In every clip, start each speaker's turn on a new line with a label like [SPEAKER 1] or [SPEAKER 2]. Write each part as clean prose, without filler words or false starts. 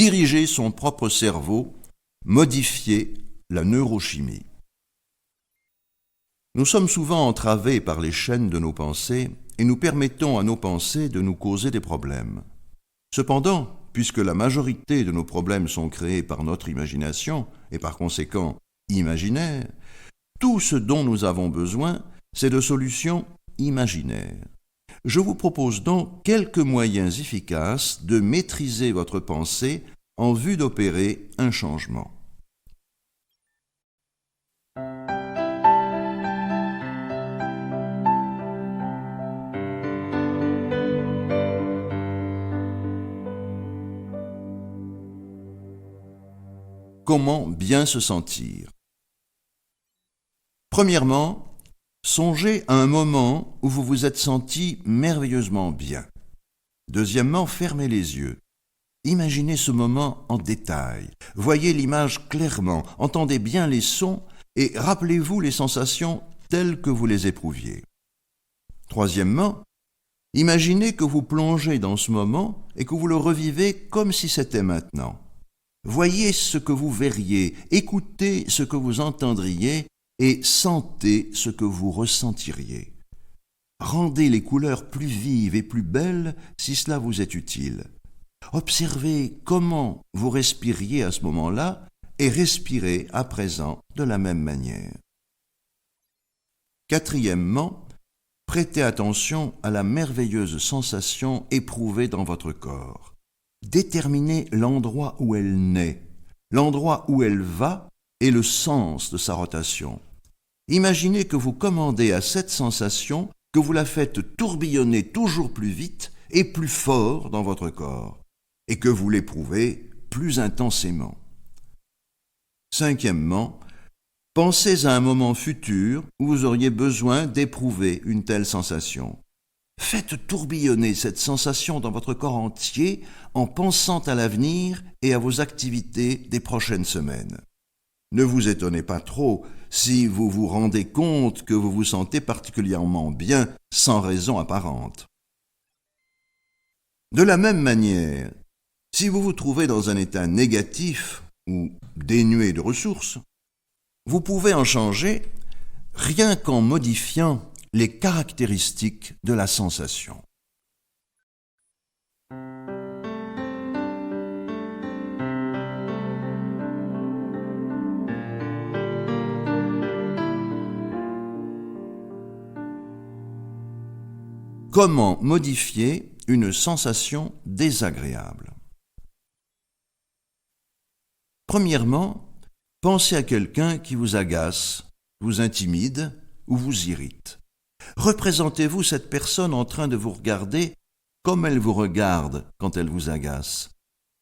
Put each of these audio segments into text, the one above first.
[SPEAKER 1] diriger son propre cerveau, modifier la neurochimie. Nous sommes souvent entravés par les chaînes de nos pensées et nous permettons à nos pensées de nous causer des problèmes. Cependant, puisque la majorité de nos problèmes sont créés par notre imagination et par conséquent imaginaires, tout ce dont nous avons besoin, c'est de solutions imaginaires. Je vous propose donc quelques moyens efficaces de maîtriser votre pensée en vue d'opérer un changement. Comment bien se sentir? Premièrement, songez à un moment où vous vous êtes senti merveilleusement bien. Deuxièmement, fermez les yeux. Imaginez ce moment en détail. Voyez l'image clairement, entendez bien les sons et rappelez-vous les sensations telles que vous les éprouviez. Troisièmement, imaginez que vous plongez dans ce moment et que vous le revivez comme si c'était maintenant. Voyez ce que vous verriez, écoutez ce que vous entendriez et sentez ce que vous ressentiriez. Rendez les couleurs plus vives et plus belles si cela vous est utile. Observez comment vous respiriez à ce moment-là et respirez à présent de la même manière. Quatrièmement, prêtez attention à la merveilleuse sensation éprouvée dans votre corps. Déterminez l'endroit où elle naît, l'endroit où elle va et le sens de sa rotation. Imaginez que vous commandez à cette sensation, que vous la faites tourbillonner toujours plus vite et plus fort dans votre corps, et que vous l'éprouvez plus intensément. Cinquièmement, pensez à un moment futur où vous auriez besoin d'éprouver une telle sensation. Faites tourbillonner cette sensation dans votre corps entier en pensant à l'avenir et à vos activités des prochaines semaines. Ne vous étonnez pas trop si vous vous rendez compte que vous vous sentez particulièrement bien sans raison apparente. De la même manière, si vous vous trouvez dans un état négatif ou dénué de ressources, vous pouvez en changer rien qu'en modifiant les caractéristiques de la sensation. Comment modifier une sensation désagréable? Premièrement, pensez à quelqu'un qui vous agace, vous intimide ou vous irrite. Représentez-vous cette personne en train de vous regarder comme elle vous regarde quand elle vous agace.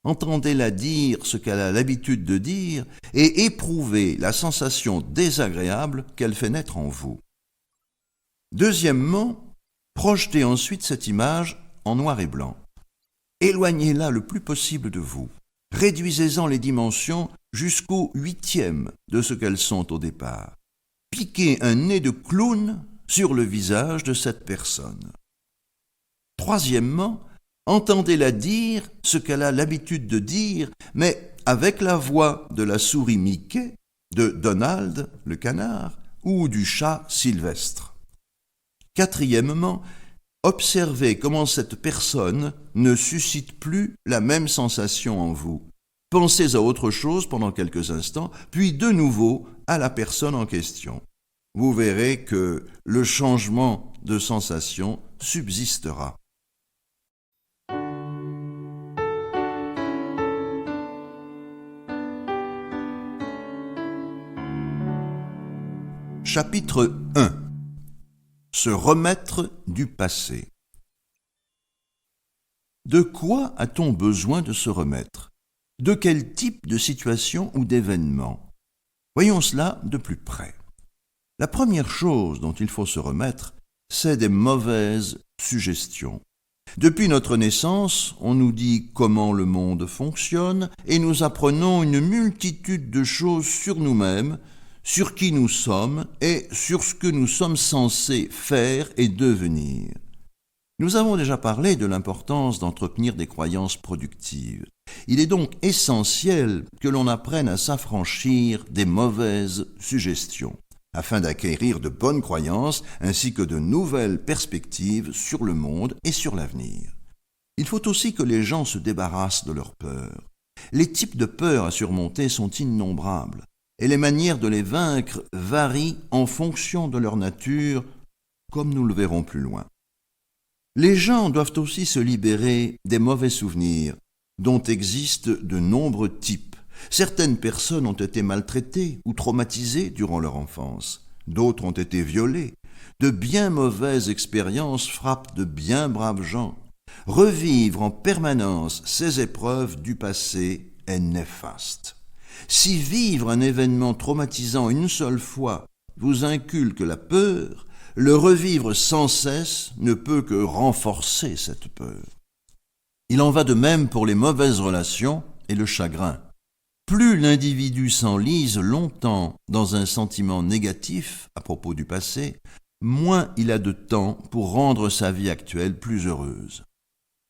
[SPEAKER 1] Entendez-la dire ce qu'elle a l'habitude de dire et éprouvez la sensation désagréable qu'elle fait naître en vous. Deuxièmement, projetez ensuite cette image en noir et blanc. Éloignez-la le plus possible de vous. Réduisez-en les dimensions jusqu'au 8e de ce qu'elles sont au départ. Piquez un nez de clown sur le visage de cette personne. Troisièmement, entendez-la dire ce qu'elle a l'habitude de dire, mais avec la voix de la souris Mickey, de Donald, le canard, ou du chat Sylvestre. Quatrièmement, observez comment cette personne ne suscite plus la même sensation en vous. Pensez à autre chose pendant quelques instants, puis de nouveau à la personne en question. Vous verrez que le changement de sensation subsistera. Chapitre 1. Se remettre du passé. De quoi a-t-on besoin de se remettre? De quel type de situation ou d'événement? Voyons cela de plus près. La première chose dont il faut se remettre, c'est des mauvaises suggestions. Depuis notre naissance, on nous dit comment le monde fonctionne et nous apprenons une multitude de choses sur nous-mêmes, sur qui nous sommes et sur ce que nous sommes censés faire et devenir. Nous avons déjà parlé de l'importance d'entretenir des croyances productives. Il est donc essentiel que l'on apprenne à s'affranchir des mauvaises suggestions, afin d'acquérir de bonnes croyances ainsi que de nouvelles perspectives sur le monde et sur l'avenir. Il faut aussi que les gens se débarrassent de leurs peurs. Les types de peurs à surmonter sont innombrables, et les manières de les vaincre varient en fonction de leur nature, comme nous le verrons plus loin. Les gens doivent aussi se libérer des mauvais souvenirs, dont existent de nombreux types. Certaines personnes ont été maltraitées ou traumatisées durant leur enfance, d'autres ont été violées. De bien mauvaises expériences frappent de bien braves gens. Revivre en permanence ces épreuves du passé est néfaste. Si vivre un événement traumatisant une seule fois vous inculque la peur, le revivre sans cesse ne peut que renforcer cette peur. Il en va de même pour les mauvaises relations et le chagrin. Plus l'individu s'enlise longtemps dans un sentiment négatif à propos du passé, moins il a de temps pour rendre sa vie actuelle plus heureuse.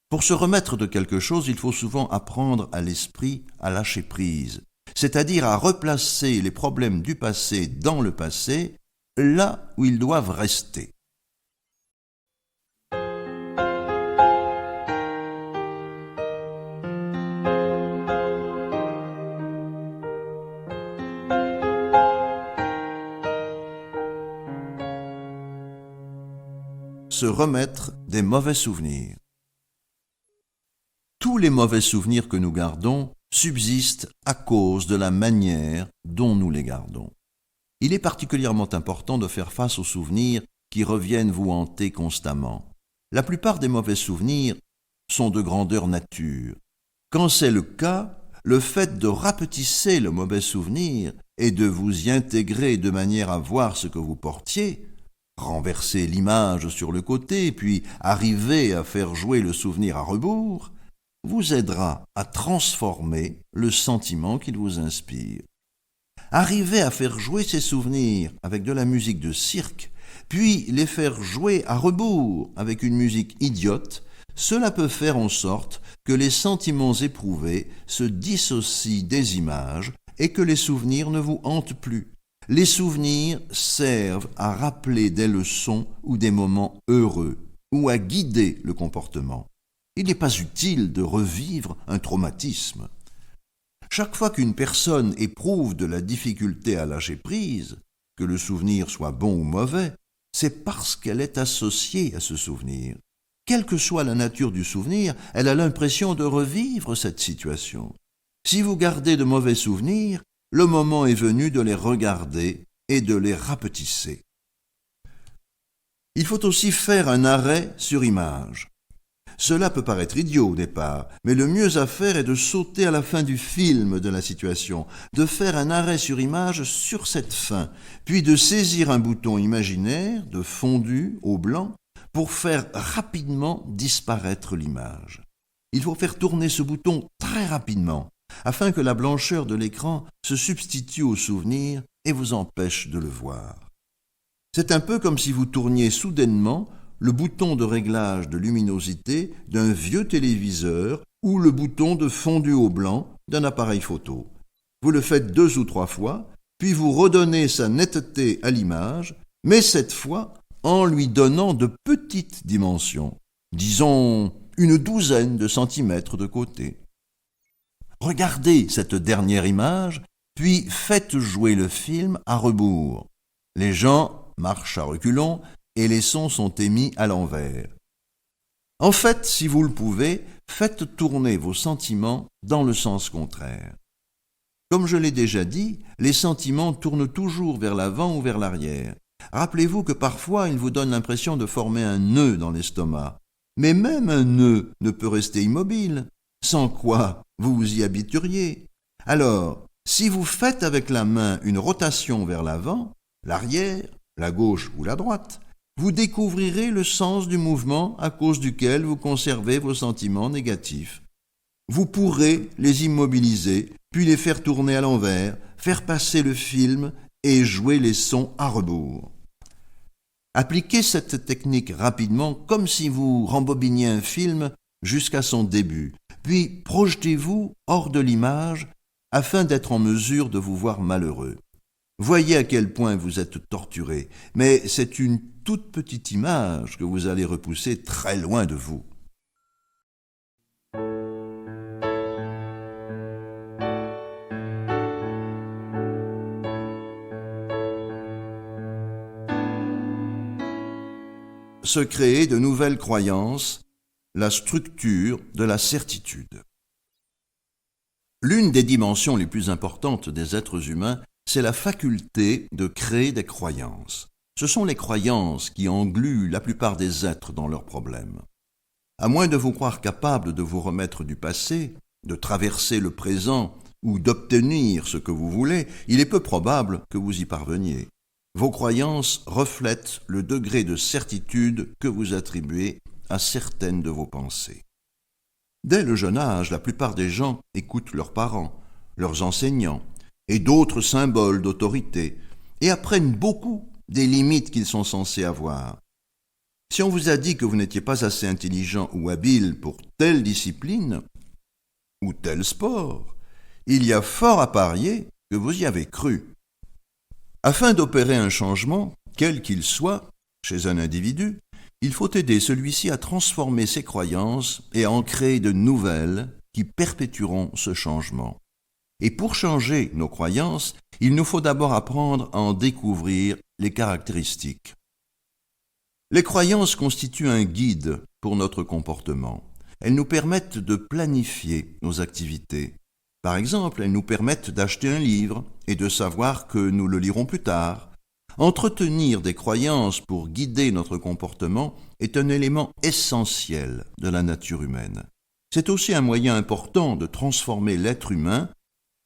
[SPEAKER 1] Pour se remettre de quelque chose, il faut souvent apprendre à l'esprit à lâcher prise, c'est-à-dire à replacer les problèmes du passé dans le passé, là où ils doivent rester. Se remettre des mauvais souvenirs. Tous les mauvais souvenirs que nous gardons subsistent à cause de la manière dont nous les gardons. Il est particulièrement important de faire face aux souvenirs qui reviennent vous hanter constamment. La plupart des mauvais souvenirs sont de grandeur nature. Quand c'est le cas, le fait de rapetisser le mauvais souvenir et de vous y intégrer de manière à voir ce que vous portiez, renverser l'image sur le côté, puis arriver à faire jouer le souvenir à rebours, vous aidera à transformer le sentiment qu'il vous inspire. Arriver à faire jouer ces souvenirs avec de la musique de cirque, puis les faire jouer à rebours avec une musique idiote, cela peut faire en sorte que les sentiments éprouvés se dissocient des images et que les souvenirs ne vous hantent plus. Les souvenirs servent à rappeler des leçons ou des moments heureux, ou à guider le comportement. Il n'est pas utile de revivre un traumatisme. Chaque fois qu'une personne éprouve de la difficulté à lâcher prise, que le souvenir soit bon ou mauvais, c'est parce qu'elle est associée à ce souvenir. Quelle que soit la nature du souvenir, elle a l'impression de revivre cette situation. Si vous gardez de mauvais souvenirs, le moment est venu de les regarder et de les rapetisser. Il faut aussi faire un arrêt sur image. Cela peut paraître idiot au départ, mais le mieux à faire est de sauter à la fin du film de la situation, de faire un arrêt sur image sur cette fin, puis de saisir un bouton imaginaire de fondu au blanc pour faire rapidement disparaître l'image. Il faut faire tourner ce bouton très rapidement, afin que la blancheur de l'écran se substitue au souvenir et vous empêche de le voir. C'est un peu comme si vous tourniez soudainement le bouton de réglage de luminosité d'un vieux téléviseur ou le bouton de fondu au blanc d'un appareil photo. Vous le faites 2 ou 3 fois, puis vous redonnez sa netteté à l'image, mais cette fois en lui donnant de petites dimensions, disons une douzaine de centimètres de côté. Regardez cette dernière image, puis faites jouer le film à rebours. Les gens marchent à reculons et les sons sont émis à l'envers. En fait, si vous le pouvez, faites tourner vos sentiments dans le sens contraire. Comme je l'ai déjà dit, les sentiments tournent toujours vers l'avant ou vers l'arrière. Rappelez-vous que parfois, ils vous donnent l'impression de former un nœud dans l'estomac. Mais même un nœud ne peut rester immobile, sans quoi vous vous y habitueriez. Alors, si vous faites avec la main une rotation vers l'avant, l'arrière, la gauche ou la droite, vous découvrirez le sens du mouvement à cause duquel vous conservez vos sentiments négatifs. Vous pourrez les immobiliser, puis les faire tourner à l'envers, faire passer le film et jouer les sons à rebours. Appliquez cette technique rapidement comme si vous rembobiniez un film jusqu'à son début. puis projetez-vous hors de l'image afin d'être en mesure de vous voir malheureux. Voyez à quel point vous êtes torturé, mais c'est une toute petite image que vous allez repousser très loin de vous. Se créer de nouvelles croyances, la structure de la certitude. L'une des dimensions les plus importantes des êtres humains, c'est la faculté de créer des croyances. Ce sont les croyances qui engluent la plupart des êtres dans leurs problèmes. À moins de vous croire capable de vous remettre du passé, de traverser le présent ou d'obtenir ce que vous voulez, il est peu probable que vous y parveniez. Vos croyances reflètent le degré de certitude que vous attribuez à certaines de vos pensées. Dès le jeune âge, la plupart des gens écoutent leurs parents, leurs enseignants et d'autres symboles d'autorité et apprennent beaucoup des limites qu'ils sont censés avoir. Si on vous a dit que vous n'étiez pas assez intelligent ou habile pour telle discipline ou tel sport, il y a fort à parier que vous y avez cru. Afin d'opérer un changement, quel qu'il soit, chez un individu, il faut aider celui-ci à transformer ses croyances et à en créer de nouvelles qui perpétueront ce changement. Et pour changer nos croyances, il nous faut d'abord apprendre à en découvrir les caractéristiques. Les croyances constituent un guide pour notre comportement. Elles nous permettent de planifier nos activités. Par exemple, elles nous permettent d'acheter un livre et de savoir que nous le lirons plus tard. Entretenir des croyances pour guider notre comportement est un élément essentiel de la nature humaine. C'est aussi un moyen important de transformer l'être humain,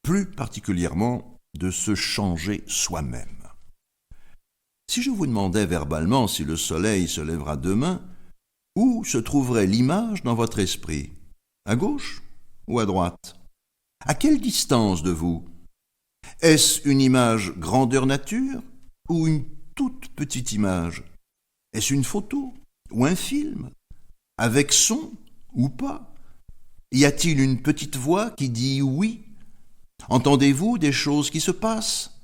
[SPEAKER 1] plus particulièrement de se changer soi-même. Si je vous demandais verbalement si le soleil se lèvera demain, où se trouverait l'image dans votre esprit? À gauche ou à droite? À quelle distance de vous? Est-ce une image grandeur nature ou une toute petite image? Est-ce une photo ou un film? Avec son ou pas? Y a-t-il une petite voix qui dit oui? Entendez-vous des choses qui se passent?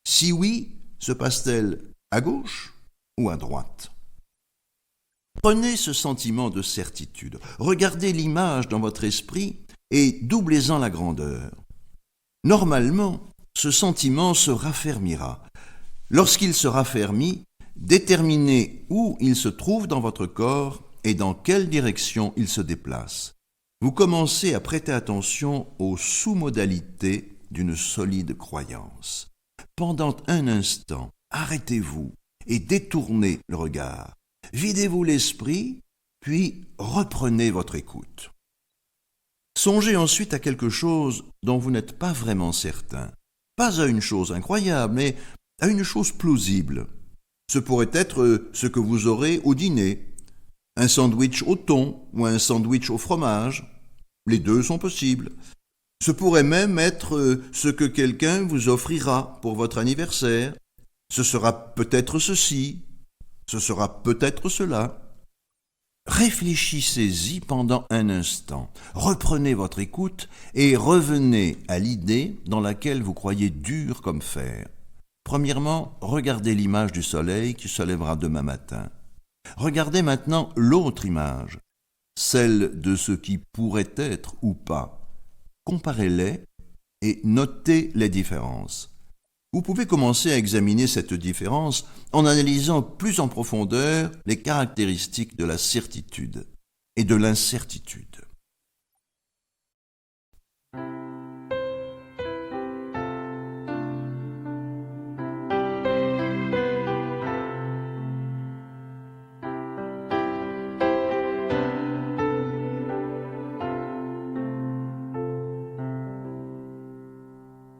[SPEAKER 1] Si oui, se passe-t-elle à gauche ou à droite? Prenez ce sentiment de certitude, regardez l'image dans votre esprit et doublez-en la grandeur. Normalement, ce sentiment se raffermira. Lorsqu'il se raffermit, déterminez où il se trouve dans votre corps et dans quelle direction il se déplace. Vous commencez à prêter attention aux sous-modalités d'une solide croyance. Pendant un instant, arrêtez-vous et détournez le regard. Videz-vous l'esprit, puis reprenez votre écoute. Songez ensuite à quelque chose dont vous n'êtes pas vraiment certain. Pas à une chose incroyable, mais à une chose plausible. Ce pourrait être ce que vous aurez au dîner. Un sandwich au thon ou un sandwich au fromage. Les deux sont possibles. Ce pourrait même être ce que quelqu'un vous offrira pour votre anniversaire. Ce sera peut-être ceci, ce sera peut-être cela. Réfléchissez-y pendant un instant, reprenez votre écoute et revenez à l'idée dans laquelle vous croyez dur comme fer. Premièrement, regardez l'image du soleil qui se lèvera demain matin. Regardez maintenant l'autre image, celle de ce qui pourrait être ou pas. Comparez-les et notez les différences. Vous pouvez commencer à examiner cette différence en analysant plus en profondeur les caractéristiques de la certitude et de l'incertitude.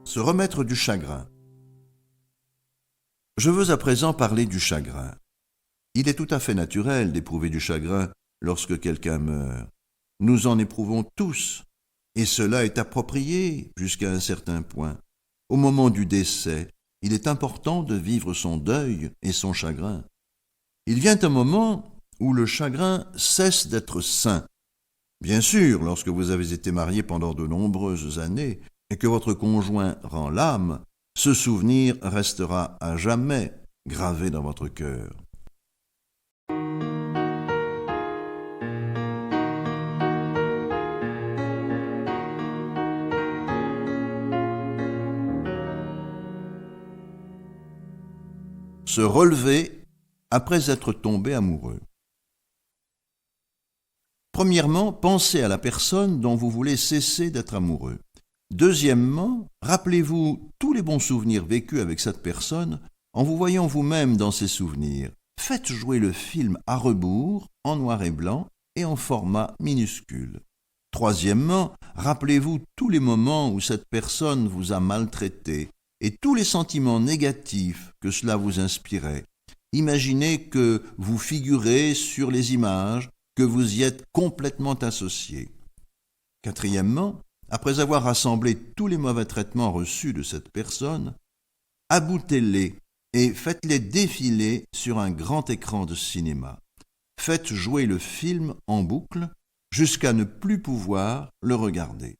[SPEAKER 1] Se remettre du chagrin. Je veux à présent parler du chagrin. Il est tout à fait naturel d'éprouver du chagrin lorsque quelqu'un meurt. Nous en éprouvons tous, et cela est approprié jusqu'à un certain point. Au moment du décès, il est important de vivre son deuil et son chagrin. Il vient un moment où le chagrin cesse d'être sain. Bien sûr, lorsque vous avez été marié pendant de nombreuses années et que votre conjoint rend l'âme, ce souvenir restera à jamais gravé dans votre cœur. Se relever après être tombé amoureux. Premièrement, pensez à la personne dont vous voulez cesser d'être amoureux. Deuxièmement, rappelez-vous tous les bons souvenirs vécus avec cette personne en vous voyant vous-même dans ces souvenirs. Faites jouer le film à rebours, en noir et blanc et en format minuscule. Troisièmement, rappelez-vous tous les moments où cette personne vous a maltraité et tous les sentiments négatifs que cela vous inspirait. Imaginez que vous figurez sur les images, que vous y êtes complètement associé. Quatrièmement, après avoir rassemblé tous les mauvais traitements reçus de cette personne, aboutez-les et faites-les défiler sur un grand écran de cinéma. Faites jouer le film en boucle jusqu'à ne plus pouvoir le regarder.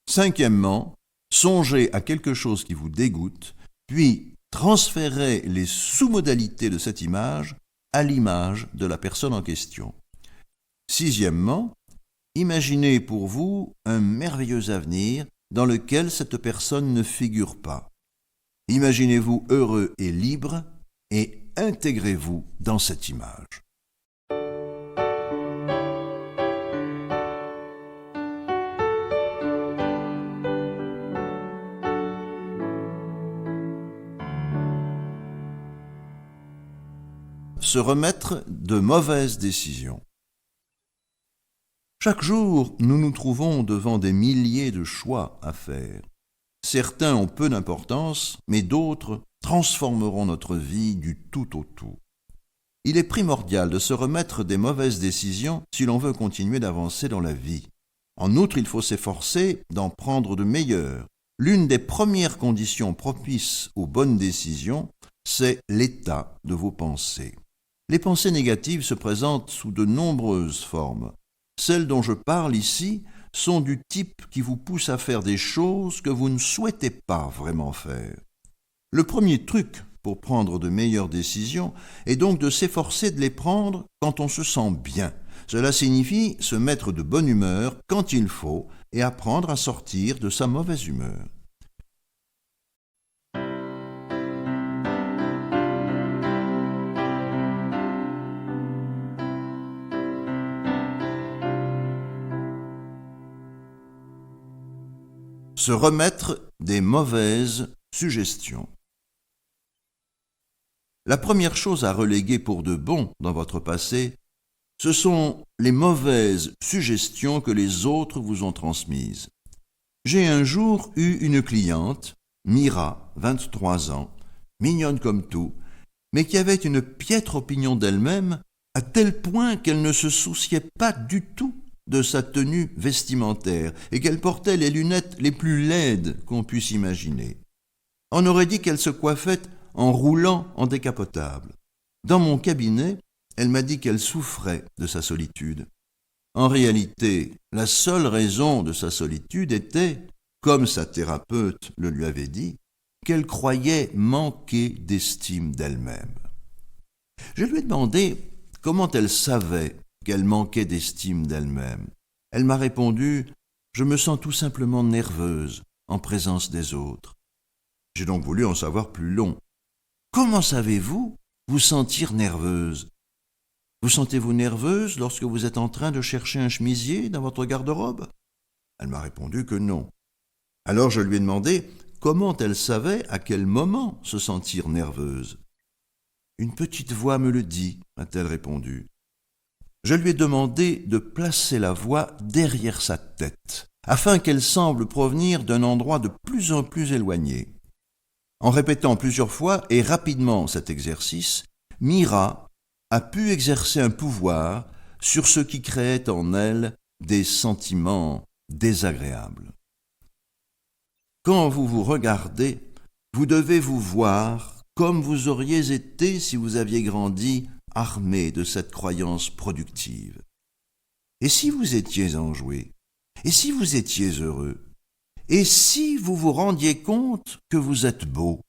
[SPEAKER 1] Cinquièmement, songez à quelque chose qui vous dégoûte, puis transférez les sous-modalités de cette image à l'image de la personne en question. Sixièmement, imaginez pour vous un merveilleux avenir dans lequel cette personne ne figure pas. Imaginez-vous heureux et libre et intégrez-vous dans cette image. Se remettre de mauvaises décisions. Chaque jour, nous nous trouvons devant des milliers de choix à faire. Certains ont peu d'importance, mais d'autres transformeront notre vie du tout au tout. Il est primordial de se remettre des mauvaises décisions si l'on veut continuer d'avancer dans la vie. En outre, il faut s'efforcer d'en prendre de meilleures. L'une des premières conditions propices aux bonnes décisions, c'est l'état de vos pensées. Les pensées négatives se présentent sous de nombreuses formes. Celles dont je parle ici sont du type qui vous pousse à faire des choses que vous ne souhaitez pas vraiment faire. Le premier truc pour prendre de meilleures décisions est donc de s'efforcer de les prendre quand on se sent bien. Cela signifie se mettre de bonne humeur quand il faut et apprendre à sortir de sa mauvaise humeur. Se remettre des mauvaises suggestions. La première chose à reléguer pour de bon dans votre passé, ce sont les mauvaises suggestions que les autres vous ont transmises. J'ai un jour eu une cliente, Mira, 23 ans, mignonne comme tout, mais qui avait une piètre opinion d'elle-même à tel point qu'elle ne se souciait pas du tout de sa tenue vestimentaire et qu'elle portait les lunettes les plus laides qu'on puisse imaginer. On aurait dit qu'elle se coiffait en roulant en décapotable. Dans mon cabinet, elle m'a dit qu'elle souffrait de sa solitude. En réalité, la seule raison de sa solitude était, comme sa thérapeute le lui avait dit, qu'elle croyait manquer d'estime d'elle-même. Je lui ai demandé comment elle savait qu'elle manquait d'estime d'elle-même. Elle m'a répondu « Je me sens tout simplement nerveuse en présence des autres ». J'ai donc voulu en savoir plus long. « Comment savez-vous vous sentir nerveuse ? Vous sentez-vous nerveuse lorsque vous êtes en train de chercher un chemisier dans votre garde-robe ?» Elle m'a répondu que non. Alors je lui ai demandé comment elle savait à quel moment se sentir nerveuse. « Une petite voix me le dit, a-t-elle répondu. Je lui ai demandé de placer la voix derrière sa tête, afin qu'elle semble provenir d'un endroit de plus en plus éloigné. En répétant plusieurs fois et rapidement cet exercice, Mira a pu exercer un pouvoir sur ce qui créait en elle des sentiments désagréables. Quand vous vous regardez, vous devez vous voir comme vous auriez été si vous aviez grandi armé de cette croyance productive. Et si vous étiez enjoué? Et si vous étiez heureux? Et si vous vous rendiez compte que vous êtes beau?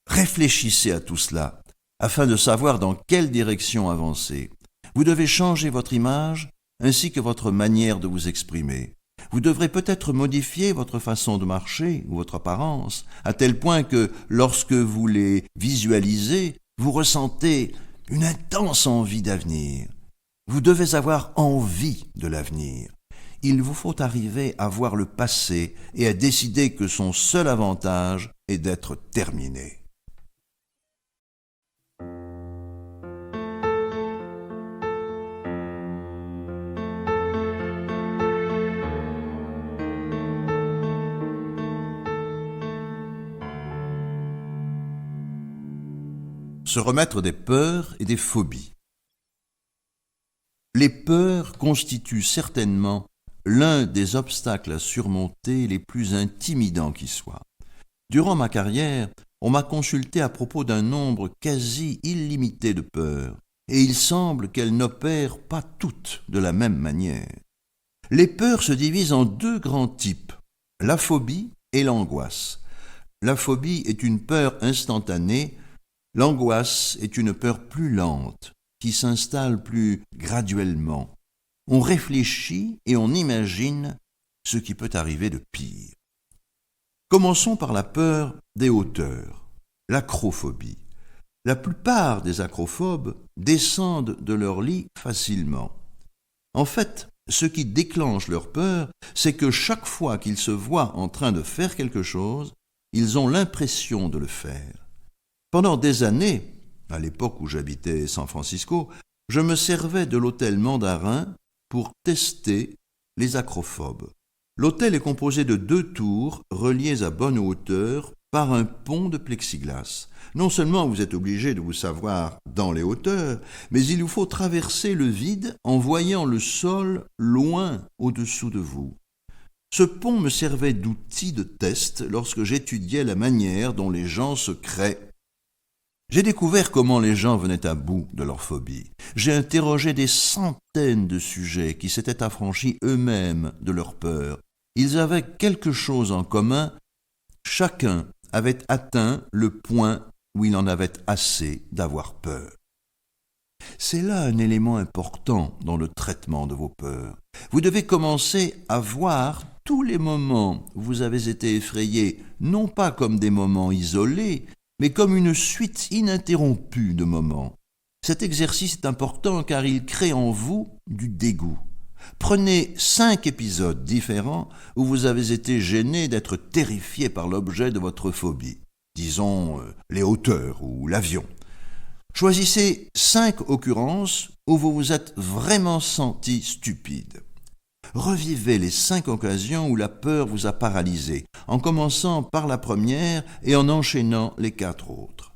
[SPEAKER 1] Réfléchissez à tout cela, afin de savoir dans quelle direction avancer. Vous devez changer votre image, ainsi que votre manière de vous exprimer. Vous devrez peut-être modifier votre façon de marcher ou votre apparence, à tel point que, lorsque vous les visualisez, vous ressentez une intense envie d'avenir. Vous devez avoir envie de l'avenir. Il vous faut arriver à voir le passé et à décider que son seul avantage est d'être terminé. Se remettre des peurs et des phobies. Les peurs constituent certainement l'un des obstacles à surmonter les plus intimidants qui soient. Durant ma carrière, on m'a consulté à propos d'un nombre quasi illimité de peurs, et il semble qu'elles n'opèrent pas toutes de la même manière. Les peurs se divisent en deux grands types, la phobie et l'angoisse. La phobie est une peur instantanée. L'angoisse est une peur plus lente, qui s'installe plus graduellement. On réfléchit et on imagine ce qui peut arriver de pire. Commençons par la peur des hauteurs, l'acrophobie. La plupart des acrophobes descendent de leur lit facilement. En fait, ce qui déclenche leur peur, c'est que chaque fois qu'ils se voient en train de faire quelque chose, ils ont l'impression de le faire. Pendant des années, à l'époque où j'habitais San Francisco, je me servais de l'hôtel Mandarin pour tester les acrophobes. L'hôtel est composé de 2 tours reliées à bonne hauteur par un pont de plexiglas. Non seulement vous êtes obligé de vous savoir dans les hauteurs, mais il vous faut traverser le vide en voyant le sol loin au-dessous de vous. Ce pont me servait d'outil de test lorsque j'étudiais la manière dont les gens se créent. J'ai découvert comment les gens venaient à bout de leur phobie. J'ai interrogé des centaines de sujets qui s'étaient affranchis eux-mêmes de leur peur. Ils avaient quelque chose en commun. Chacun avait atteint le point où il en avait assez d'avoir peur. C'est là un élément important dans le traitement de vos peurs. Vous devez commencer à voir tous les moments où vous avez été effrayé, non pas comme des moments isolés, mais comme une suite ininterrompue de moments. Cet exercice est important car il crée en vous du dégoût. Prenez 5 épisodes différents où vous avez été gêné d'être terrifié par l'objet de votre phobie, disons les hauteurs ou l'avion. Choisissez 5 occurrences où vous vous êtes vraiment senti stupide. Revivez les 5 occasions où la peur vous a paralysé, en commençant par la première et en enchaînant les 4 autres.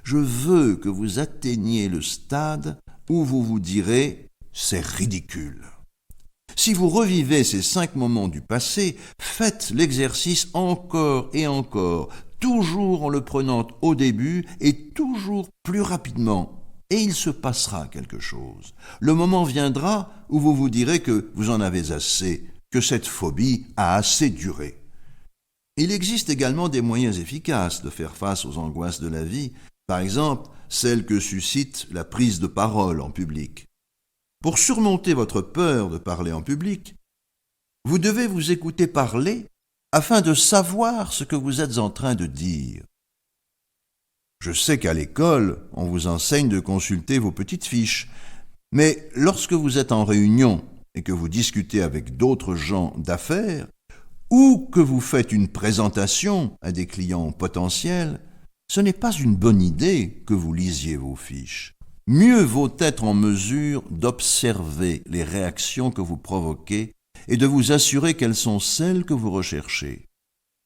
[SPEAKER 1] Je veux que vous atteigniez le stade où vous vous direz « c'est ridicule ». Si vous revivez ces 5 moments du passé, faites l'exercice encore et encore, toujours en le prenant au début et toujours plus rapidement. Et il se passera quelque chose. Le moment viendra où vous vous direz que vous en avez assez, que cette phobie a assez duré. Il existe également des moyens efficaces de faire face aux angoisses de la vie, par exemple celles que suscite la prise de parole en public. Pour surmonter votre peur de parler en public, vous devez vous écouter parler afin de savoir ce que vous êtes en train de dire. Je sais qu'à l'école, on vous enseigne de consulter vos petites fiches, mais lorsque vous êtes en réunion et que vous discutez avec d'autres gens d'affaires, ou que vous faites une présentation à des clients potentiels, ce n'est pas une bonne idée que vous lisiez vos fiches. Mieux vaut être en mesure d'observer les réactions que vous provoquez et de vous assurer qu'elles sont celles que vous recherchez.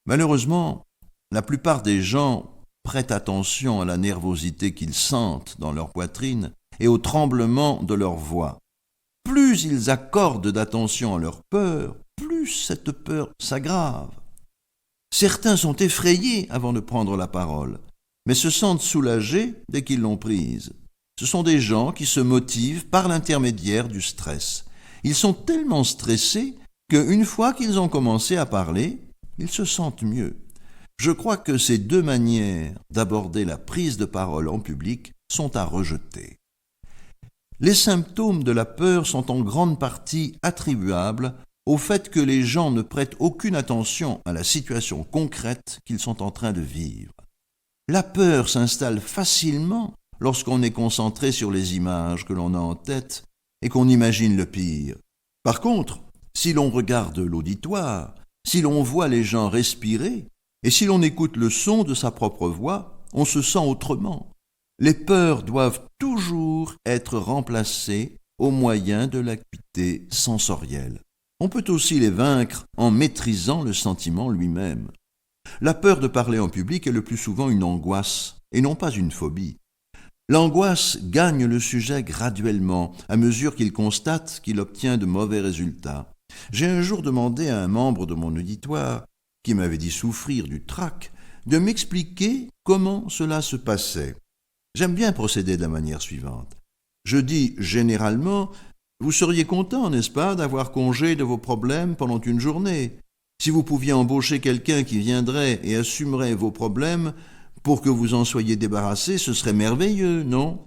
[SPEAKER 1] Malheureusement, la plupart des gens prêtent attention à la nervosité qu'ils sentent dans leur poitrine et au tremblement de leur voix. Plus ils accordent d'attention à leur peur, plus cette peur s'aggrave. Certains sont effrayés avant de prendre la parole, mais se sentent soulagés dès qu'ils l'ont prise. Ce sont des gens qui se motivent par l'intermédiaire du stress. Ils sont tellement stressés qu'une fois qu'ils ont commencé à parler, ils se sentent mieux. Je crois que ces deux manières d'aborder la prise de parole en public sont à rejeter. Les symptômes de la peur sont en grande partie attribuables au fait que les gens ne prêtent aucune attention à la situation concrète qu'ils sont en train de vivre. La peur s'installe facilement lorsqu'on est concentré sur les images que l'on a en tête et qu'on imagine le pire. Par contre, si l'on regarde l'auditoire, si l'on voit les gens respirer, et si l'on écoute le son de sa propre voix, on se sent autrement. Les peurs doivent toujours être remplacées au moyen de l'acuité sensorielle. On peut aussi les vaincre en maîtrisant le sentiment lui-même. La peur de parler en public est le plus souvent une angoisse, et non pas une phobie. L'angoisse gagne le sujet graduellement, à mesure qu'il constate qu'il obtient de mauvais résultats. J'ai un jour demandé à un membre de mon auditoire, qui m'avait dit souffrir du trac, de m'expliquer comment cela se passait. J'aime bien procéder de la manière suivante. Je dis généralement, vous seriez content, n'est-ce pas, d'avoir congé de vos problèmes pendant une journée. Si vous pouviez embaucher quelqu'un qui viendrait et assumerait vos problèmes pour que vous en soyez débarrassé, ce serait merveilleux, non?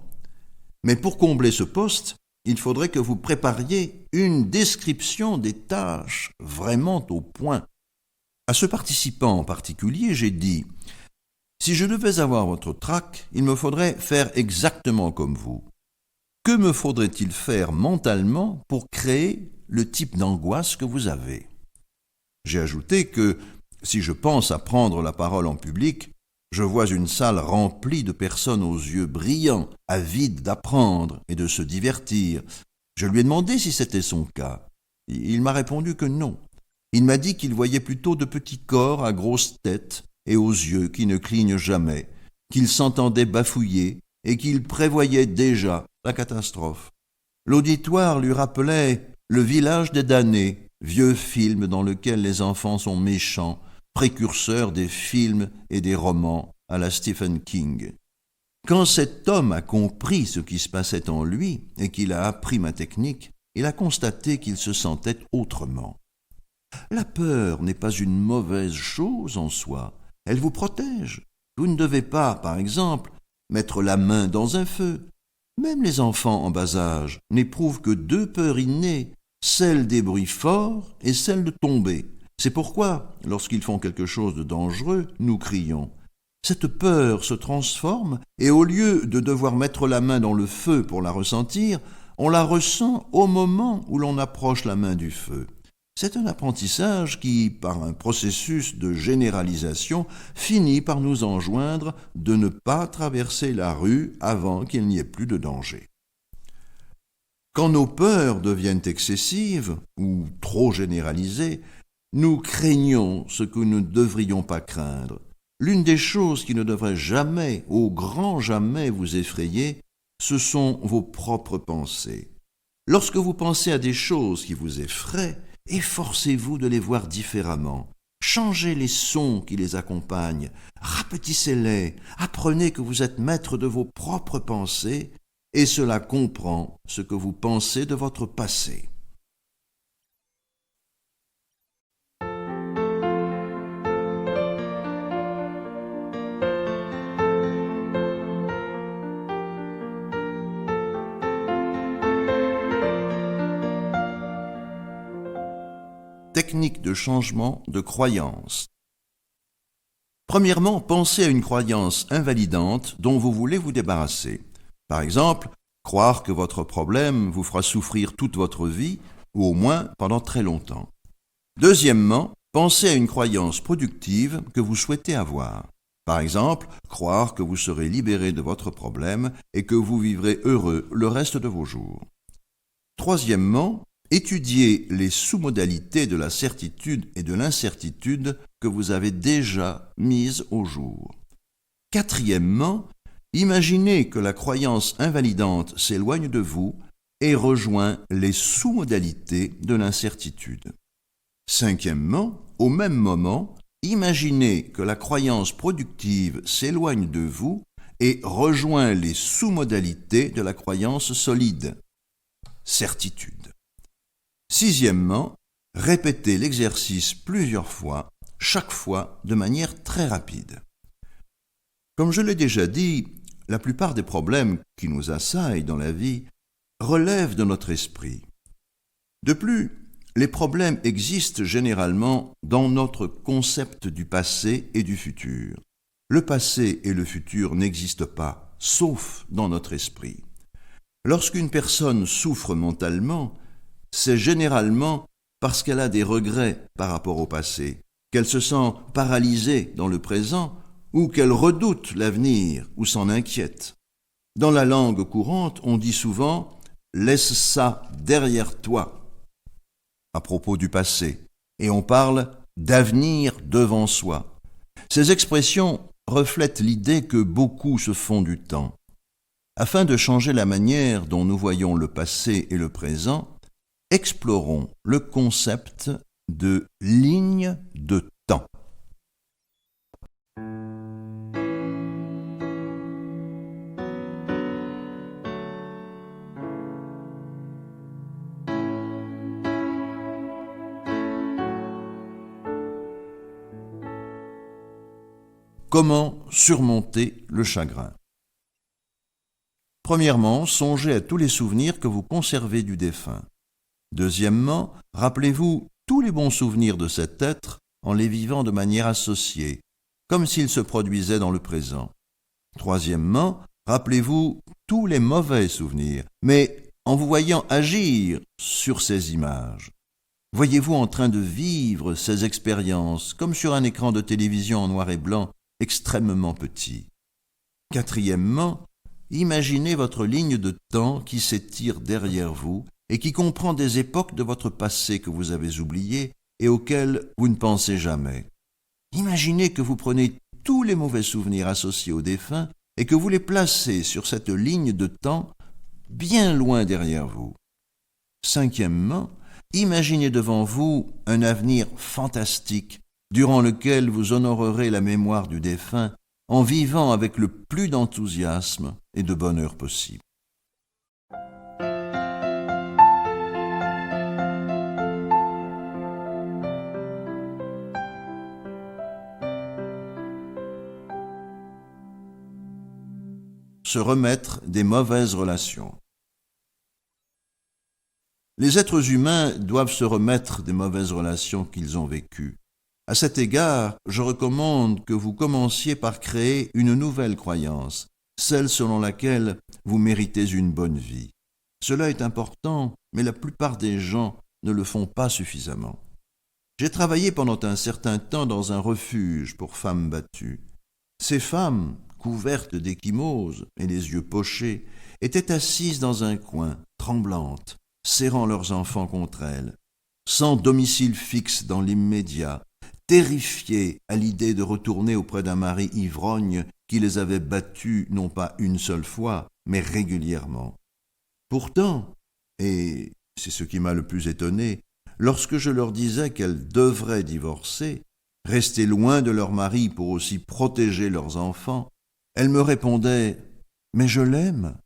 [SPEAKER 1] Mais pour combler ce poste, il faudrait que vous prépariez une description des tâches vraiment au point. À ce participant en particulier, j'ai dit « Si je devais avoir votre trac, il me faudrait faire exactement comme vous. Que me faudrait-il faire mentalement pour créer le type d'angoisse que vous avez ?» J'ai ajouté que, si je pense à prendre la parole en public, je vois une salle remplie de personnes aux yeux brillants, avides d'apprendre et de se divertir. Je lui ai demandé si c'était son cas. Il m'a répondu que non. Il m'a dit qu'il voyait plutôt de petits corps à grosse tête et aux yeux qui ne clignent jamais, qu'il s'entendait bafouiller et qu'il prévoyait déjà la catastrophe. L'auditoire lui rappelait Le village des damnés, vieux film dans lequel les enfants sont méchants, précurseur des films et des romans à la Stephen King. Quand cet homme a compris ce qui se passait en lui et qu'il a appris ma technique, il a constaté qu'il se sentait autrement. La peur n'est pas une mauvaise chose en soi, elle vous protège. Vous ne devez pas, par exemple, mettre la main dans un feu. Même les enfants en bas âge n'éprouvent que deux peurs innées, celle des bruits forts et celle de tomber. C'est pourquoi, lorsqu'ils font quelque chose de dangereux, nous crions. Cette peur se transforme et au lieu de devoir mettre la main dans le feu pour la ressentir, on la ressent au moment où l'on approche la main du feu. C'est un apprentissage qui, par un processus de généralisation, finit par nous enjoindre de ne pas traverser la rue avant qu'il n'y ait plus de danger. Quand nos peurs deviennent excessives ou trop généralisées, nous craignons ce que nous ne devrions pas craindre. L'une des choses qui ne devrait jamais, au grand jamais, vous effrayer, ce sont vos propres pensées. Lorsque vous pensez à des choses qui vous effraient, efforcez-vous de les voir différemment. Changez les sons qui les accompagnent, rapetissez-les, apprenez que vous êtes maître de vos propres pensées, et cela comprend ce que vous pensez de votre passé. Technique de changement de croyance. Premièrement, pensez à une croyance invalidante dont vous voulez vous débarrasser. Par exemple, croire que votre problème vous fera souffrir toute votre vie, ou au moins pendant très longtemps. Deuxièmement, pensez à une croyance productive que vous souhaitez avoir. Par exemple, croire que vous serez libéré de votre problème et que vous vivrez heureux le reste de vos jours. Troisièmement, étudiez les sous-modalités de la certitude et de l'incertitude que vous avez déjà mises au jour. Quatrièmement, imaginez que la croyance invalidante s'éloigne de vous et rejoint les sous-modalités de l'incertitude. Cinquièmement, au même moment, imaginez que la croyance productive s'éloigne de vous et rejoint les sous-modalités de la croyance solide, certitude. Sixièmement, répétez l'exercice plusieurs fois, chaque fois de manière très rapide. Comme je l'ai déjà dit, la plupart des problèmes qui nous assaillent dans la vie relèvent de notre esprit. De plus, les problèmes existent généralement dans notre concept du passé et du futur. Le passé et le futur n'existent pas, sauf dans notre esprit. Lorsqu'une personne souffre mentalement, c'est généralement parce qu'elle a des regrets par rapport au passé, qu'elle se sent paralysée dans le présent ou qu'elle redoute l'avenir ou s'en inquiète. Dans la langue courante, on dit souvent « laisse ça derrière toi » à propos du passé, et on parle d'avenir devant soi. Ces expressions reflètent l'idée que beaucoup se font du temps. Afin de changer la manière dont nous voyons le passé et le présent, explorons le concept de ligne de temps. Comment surmonter le chagrin? Premièrement, songez à tous les souvenirs que vous conservez du défunt. Deuxièmement, rappelez-vous tous les bons souvenirs de cet être en les vivant de manière associée, comme s'ils se produisaient dans le présent. Troisièmement, rappelez-vous tous les mauvais souvenirs, mais en vous voyant agir sur ces images. Voyez-vous en train de vivre ces expériences comme sur un écran de télévision en noir et blanc extrêmement petit. Quatrièmement, imaginez votre ligne de temps qui s'étire derrière vous et qui comprend des époques de votre passé que vous avez oubliées et auxquelles vous ne pensez jamais. Imaginez que vous prenez tous les mauvais souvenirs associés au défunt et que vous les placez sur cette ligne de temps bien loin derrière vous. Cinquièmement, imaginez devant vous un avenir fantastique durant lequel vous honorerez la mémoire du défunt en vivant avec le plus d'enthousiasme et de bonheur possible. Se remettre des mauvaises relations. Les êtres humains doivent se remettre des mauvaises relations qu'ils ont vécues. À cet égard, je recommande que vous commenciez par créer une nouvelle croyance, celle selon laquelle vous méritez une bonne vie. Cela est important, mais la plupart des gens ne le font pas suffisamment. J'ai travaillé pendant un certain temps dans un refuge pour femmes battues. Ces femmes, couvertes d'ecchymoses et les yeux pochés, étaient assises dans un coin, tremblantes, serrant leurs enfants contre elles, sans domicile fixe dans l'immédiat, terrifiées à l'idée de retourner auprès d'un mari ivrogne qui les avait battues non pas une seule fois, mais régulièrement. Pourtant, et c'est ce qui m'a le plus étonné, lorsque je leur disais qu'elles devraient divorcer, rester loin de leur mari pour aussi protéger leurs enfants, elles me répondaient « Mais je l'aime ».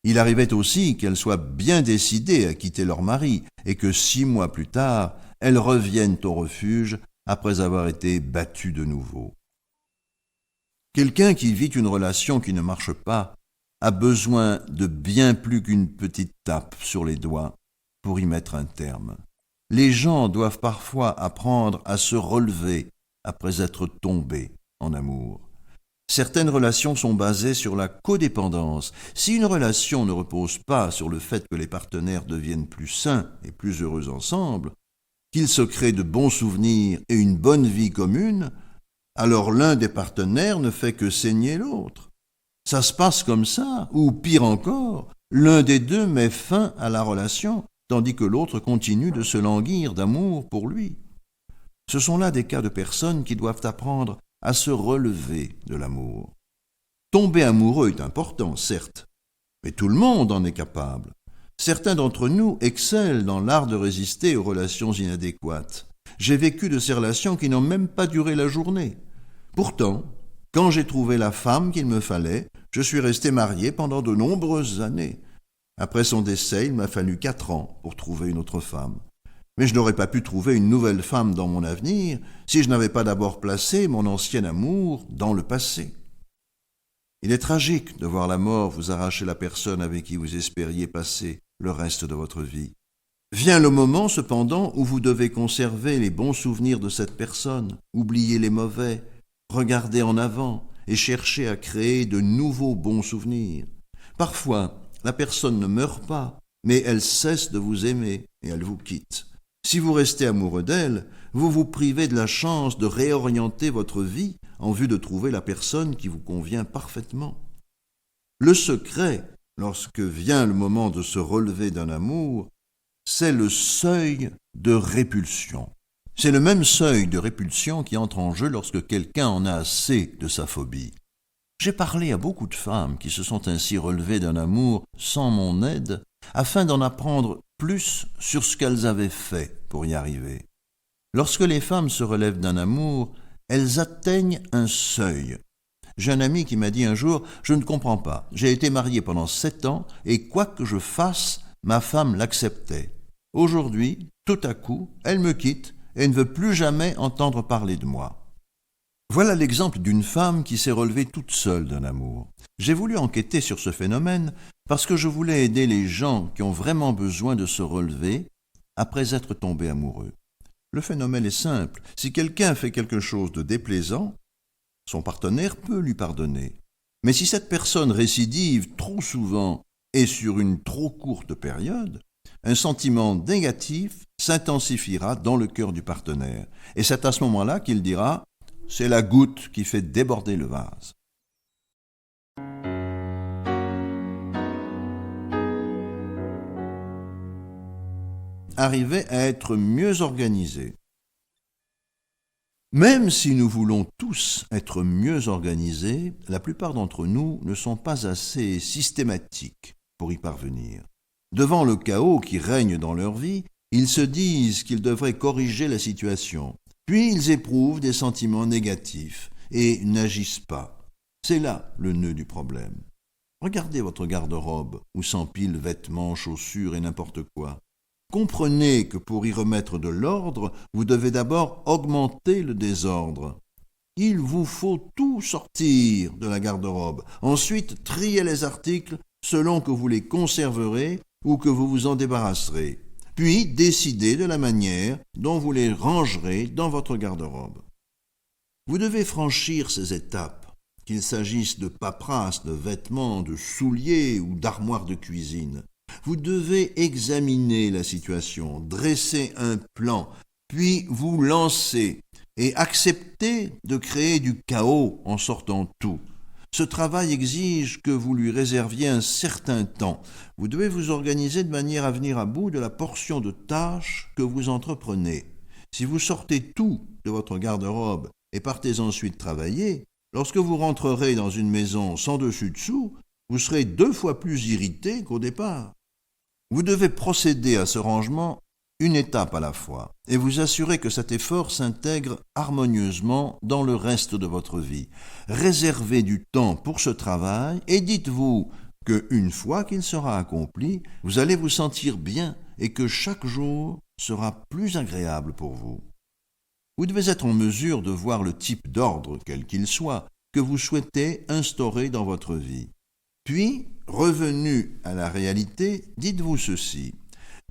[SPEAKER 1] Il arrivait aussi qu'elles soient bien décidées à quitter leur mari et que 6 mois plus tard, elles reviennent au refuge après avoir été battues de nouveau. Quelqu'un qui vit une relation qui ne marche pas a besoin de bien plus qu'une petite tape sur les doigts pour y mettre un terme. Les gens doivent parfois apprendre à se relever après être tombés en amour. Certaines relations sont basées sur la codépendance. Si une relation ne repose pas sur le fait que les partenaires deviennent plus sains et plus heureux ensemble, qu'ils se créent de bons souvenirs et une bonne vie commune, alors l'un des partenaires ne fait que saigner l'autre. Ça se passe comme ça, ou pire encore, l'un des deux met fin à la relation, tandis que l'autre continue de se languir d'amour pour lui. Ce sont là des cas de personnes qui doivent apprendre à se relever de l'amour. Tomber amoureux est important, certes, mais tout le monde en est capable. Certains d'entre nous excellent dans l'art de résister aux relations inadéquates. J'ai vécu de ces relations qui n'ont même pas duré la journée. Pourtant, quand j'ai trouvé la femme qu'il me fallait, je suis resté marié pendant de nombreuses années. Après son décès, il m'a fallu 4 ans pour trouver une autre femme. Mais je n'aurais pas pu trouver une nouvelle femme dans mon avenir si je n'avais pas d'abord placé mon ancien amour dans le passé. Il est tragique de voir la mort vous arracher la personne avec qui vous espériez passer le reste de votre vie. Vient le moment, cependant, où vous devez conserver les bons souvenirs de cette personne, oublier les mauvais, regarder en avant et chercher à créer de nouveaux bons souvenirs. Parfois, la personne ne meurt pas, mais elle cesse de vous aimer et elle vous quitte. Si vous restez amoureux d'elle, vous vous privez de la chance de réorienter votre vie en vue de trouver la personne qui vous convient parfaitement. Le secret, lorsque vient le moment de se relever d'un amour, c'est le seuil de répulsion. C'est le même seuil de répulsion qui entre en jeu lorsque quelqu'un en a assez de sa phobie. J'ai parlé à beaucoup de femmes qui se sont ainsi relevées d'un amour sans mon aide, afin d'en apprendre plus sur ce qu'elles avaient fait pour y arriver. Lorsque les femmes se relèvent d'un amour, elles atteignent un seuil. J'ai un ami qui m'a dit un jour « Je ne comprends pas, j'ai été marié pendant 7 ans et quoi que je fasse, ma femme l'acceptait. Aujourd'hui, tout à coup, elle me quitte et ne veut plus jamais entendre parler de moi. » Voilà l'exemple d'une femme qui s'est relevée toute seule d'un amour. J'ai voulu enquêter sur ce phénomène parce que je voulais aider les gens qui ont vraiment besoin de se relever après être tombés amoureux. Le phénomène est simple. Si quelqu'un fait quelque chose de déplaisant, son partenaire peut lui pardonner. Mais si cette personne récidive trop souvent et sur une trop courte période, un sentiment négatif s'intensifiera dans le cœur du partenaire. Et c'est à ce moment-là qu'il dira « c'est la goutte qui fait déborder le vase ». Arriver à être mieux organisé. Même si nous voulons tous être mieux organisés, la plupart d'entre nous ne sont pas assez systématiques pour y parvenir. Devant le chaos qui règne dans leur vie, ils se disent qu'ils devraient corriger la situation. Puis ils éprouvent des sentiments négatifs et n'agissent pas. C'est là le nœud du problème. Regardez votre garde-robe où s'empilent vêtements, chaussures et n'importe quoi. Comprenez que pour y remettre de l'ordre, vous devez d'abord augmenter le désordre. Il vous faut tout sortir de la garde-robe. Ensuite, trier les articles selon que vous les conserverez ou que vous vous en débarrasserez. Puis, décidez de la manière dont vous les rangerez dans votre garde-robe. Vous devez franchir ces étapes, qu'il s'agisse de paperasse, de vêtements, de souliers ou d'armoires de cuisine. Vous devez examiner la situation, dresser un plan, puis vous lancer et accepter de créer du chaos en sortant tout. Ce travail exige que vous lui réserviez un certain temps. Vous devez vous organiser de manière à venir à bout de la portion de tâches que vous entreprenez. Si vous sortez tout de votre garde-robe et partez ensuite travailler, lorsque vous rentrerez dans une maison sans dessus-dessous, vous serez 2 fois plus irrité qu'au départ. Vous devez procéder à ce rangement une étape à la fois et vous assurer que cet effort s'intègre harmonieusement dans le reste de votre vie. Réservez du temps pour ce travail et dites-vous qu'une fois qu'il sera accompli, vous allez vous sentir bien et que chaque jour sera plus agréable pour vous. Vous devez être en mesure de voir le type d'ordre, quel qu'il soit, que vous souhaitez instaurer dans votre vie. Puis, revenu à la réalité, dites-vous ceci.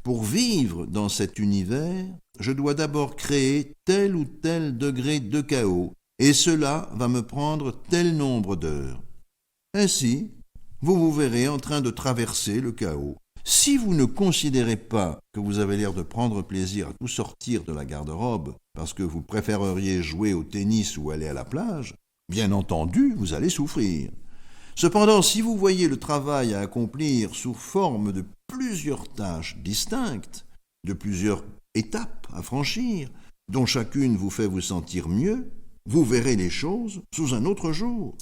[SPEAKER 1] Pour vivre dans cet univers, je dois d'abord créer tel ou tel degré de chaos, et cela va me prendre tel nombre d'heures. Ainsi, vous vous verrez en train de traverser le chaos. Si vous ne considérez pas que vous avez l'air de prendre plaisir à tout sortir de la garde-robe parce que vous préféreriez jouer au tennis ou aller à la plage, bien entendu, vous allez souffrir. Cependant, si vous voyez le travail à accomplir sous forme de plusieurs tâches distinctes, de plusieurs étapes à franchir, dont chacune vous fait vous sentir mieux, vous verrez les choses sous un autre jour.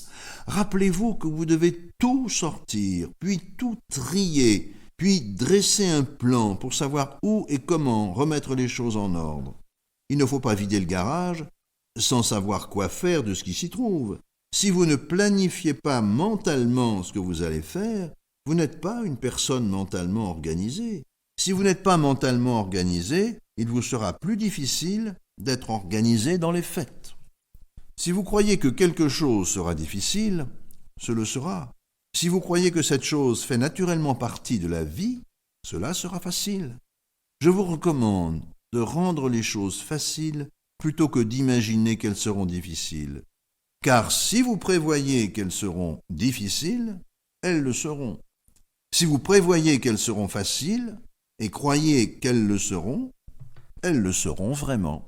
[SPEAKER 1] Rappelez-vous que vous devez tout sortir, puis tout trier, puis dresser un plan pour savoir où et comment remettre les choses en ordre. Il ne faut pas vider le garage sans savoir quoi faire de ce qui s'y trouve. Si vous ne planifiez pas mentalement ce que vous allez faire, vous n'êtes pas une personne mentalement organisée. Si vous n'êtes pas mentalement organisé, il vous sera plus difficile d'être organisé dans les faits. Si vous croyez que quelque chose sera difficile, ce le sera. Si vous croyez que cette chose fait naturellement partie de la vie, cela sera facile. Je vous recommande de rendre les choses faciles plutôt que d'imaginer qu'elles seront difficiles. Car si vous prévoyez qu'elles seront difficiles, elles le seront. Si vous prévoyez qu'elles seront faciles et croyez qu'elles le seront vraiment.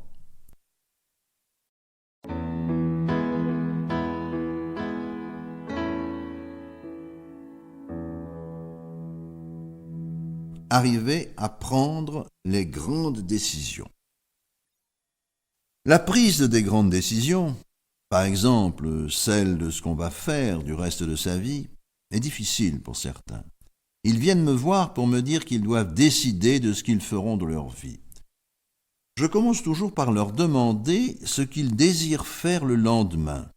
[SPEAKER 1] Arriver à prendre les grandes décisions. La prise des grandes décisions, par exemple celle de ce qu'on va faire du reste de sa vie, est difficile pour certains. Ils viennent me voir pour me dire qu'ils doivent décider de ce qu'ils feront de leur vie. Je commence toujours par leur demander ce qu'ils désirent faire le lendemain.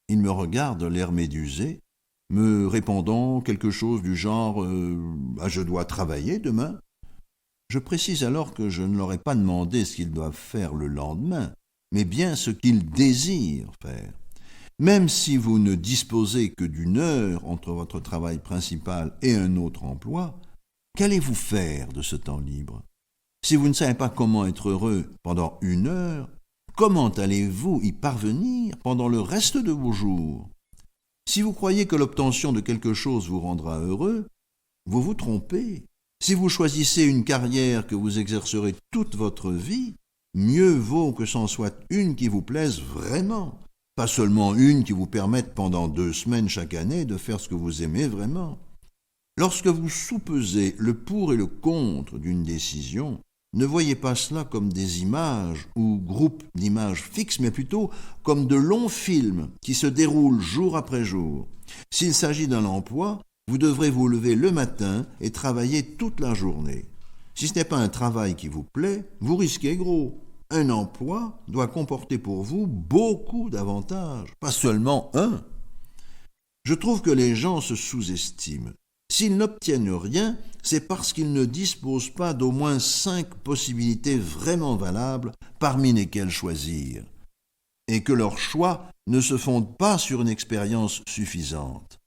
[SPEAKER 1] Ils me regardent l'air médusé, me répondant quelque chose du genre « je dois travailler demain ». Je précise alors que je ne leur ai pas demandé ce qu'ils doivent faire le lendemain, mais bien ce qu'ils désirent faire. Même si vous ne disposez que d'une heure entre votre travail principal et un autre emploi, qu'allez-vous faire de ce temps libre? Si vous ne savez pas comment être heureux pendant une heure, comment allez-vous y parvenir pendant le reste de vos jours? Si vous croyez que l'obtention de quelque chose vous rendra heureux, vous vous trompez. Si vous choisissez une carrière que vous exercerez toute votre vie, mieux vaut que c'en soit une qui vous plaise vraiment, pas seulement une qui vous permette pendant 2 semaines chaque année de faire ce que vous aimez vraiment. Lorsque vous soupesez le pour et le contre d'une décision, ne voyez pas cela comme des images ou groupes d'images fixes, mais plutôt comme de longs films qui se déroulent jour après jour. S'il s'agit d'un emploi, vous devrez vous lever le matin et travailler toute la journée. Si ce n'est pas un travail qui vous plaît, vous risquez gros. Un emploi doit comporter pour vous beaucoup d'avantages, pas seulement un. Je trouve que les gens se sous-estiment. S'ils n'obtiennent rien, c'est parce qu'ils ne disposent pas d'au moins 5 possibilités vraiment valables parmi lesquelles choisir, et que leurs choix ne se fondent pas sur une expérience suffisante.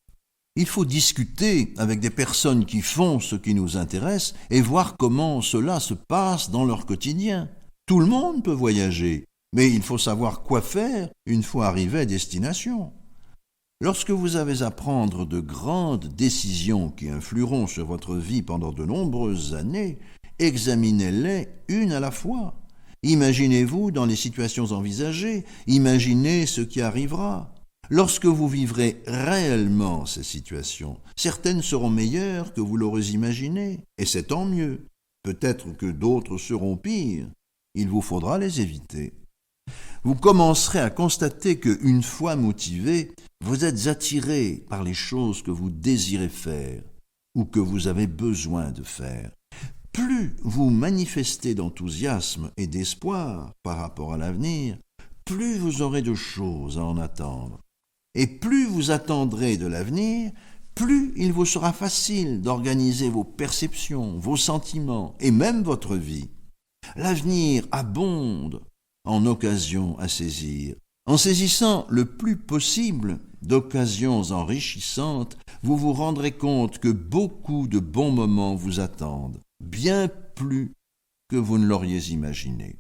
[SPEAKER 1] Il faut discuter avec des personnes qui font ce qui nous intéresse et voir comment cela se passe dans leur quotidien. Tout le monde peut voyager, mais il faut savoir quoi faire une fois arrivé à destination. Lorsque vous avez à prendre de grandes décisions qui influeront sur votre vie pendant de nombreuses années, examinez-les une à la fois. Imaginez-vous dans les situations envisagées, imaginez ce qui arrivera. Lorsque vous vivrez réellement ces situations, certaines seront meilleures que vous l'aurez imaginé, et c'est tant mieux. Peut-être que d'autres seront pires. Il vous faudra les éviter. Vous commencerez à constater qu'une fois motivé, vous êtes attiré par les choses que vous désirez faire ou que vous avez besoin de faire. Plus vous manifestez d'enthousiasme et d'espoir par rapport à l'avenir, plus vous aurez de choses à en attendre. Et plus vous attendrez de l'avenir, plus il vous sera facile d'organiser vos perceptions, vos sentiments et même votre vie. L'avenir abonde en occasions à saisir. En saisissant le plus possible d'occasions enrichissantes, vous vous rendrez compte que beaucoup de bons moments vous attendent, bien plus que vous ne l'auriez imaginé.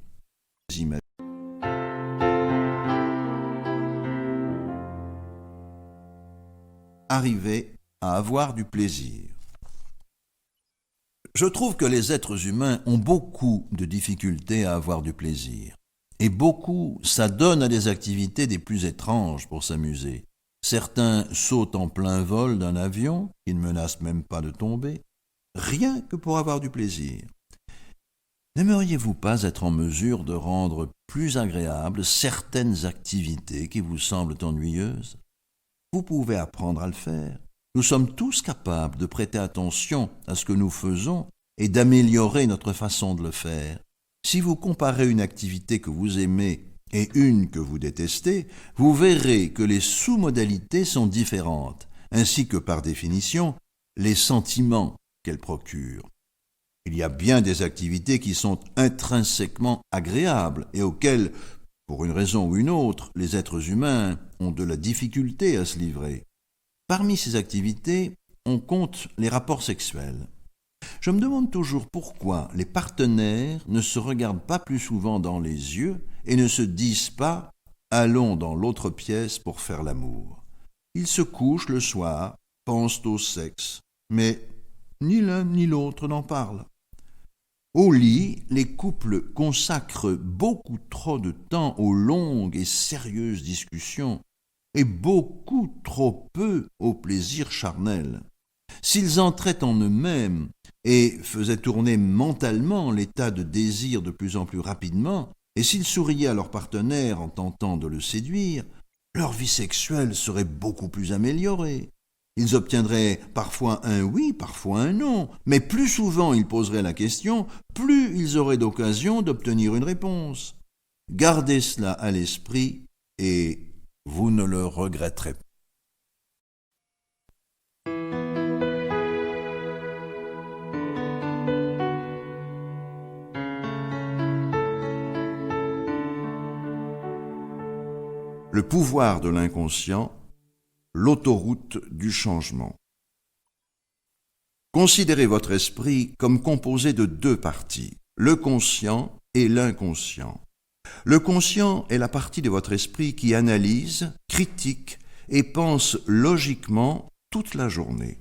[SPEAKER 1] Arriver à avoir du plaisir. Je trouve que les êtres humains ont beaucoup de difficultés à avoir du plaisir. Et beaucoup s'adonnent à des activités des plus étranges pour s'amuser. Certains sautent en plein vol d'un avion, qui ne menace même pas de tomber, rien que pour avoir du plaisir. N'aimeriez-vous pas être en mesure de rendre plus agréables certaines activités qui vous semblent ennuyeuses? Vous pouvez apprendre à le faire. Nous sommes tous capables de prêter attention à ce que nous faisons et d'améliorer notre façon de le faire. Si vous comparez une activité que vous aimez et une que vous détestez, vous verrez que les sous-modalités sont différentes, ainsi que par définition, les sentiments qu'elle procure. Il y a bien des activités qui sont intrinsèquement agréables et auxquelles, pour une raison ou une autre, les êtres humains ont de la difficulté à se livrer. Parmi ces activités, on compte les rapports sexuels. Je me demande toujours pourquoi les partenaires ne se regardent pas plus souvent dans les yeux et ne se disent pas « allons dans l'autre pièce pour faire l'amour ». Ils se couchent le soir, pensent au sexe, mais ni l'un ni l'autre n'en parlent. Au lit, les couples consacrent beaucoup trop de temps aux longues et sérieuses discussions et beaucoup trop peu au plaisir charnel. S'ils entraient en eux-mêmes et faisaient tourner mentalement l'état de désir de plus en plus rapidement, et s'ils souriaient à leur partenaire en tentant de le séduire, leur vie sexuelle serait beaucoup plus améliorée. Ils obtiendraient parfois un oui, parfois un non, mais plus souvent ils poseraient la question, plus ils auraient d'occasion d'obtenir une réponse. Gardez cela à l'esprit et vous ne le regretterez pas. Le pouvoir de l'inconscient, l'autoroute du changement. Considérez votre esprit comme composé de deux parties, le conscient et l'inconscient. Le conscient est la partie de votre esprit qui analyse, critique et pense logiquement toute la journée.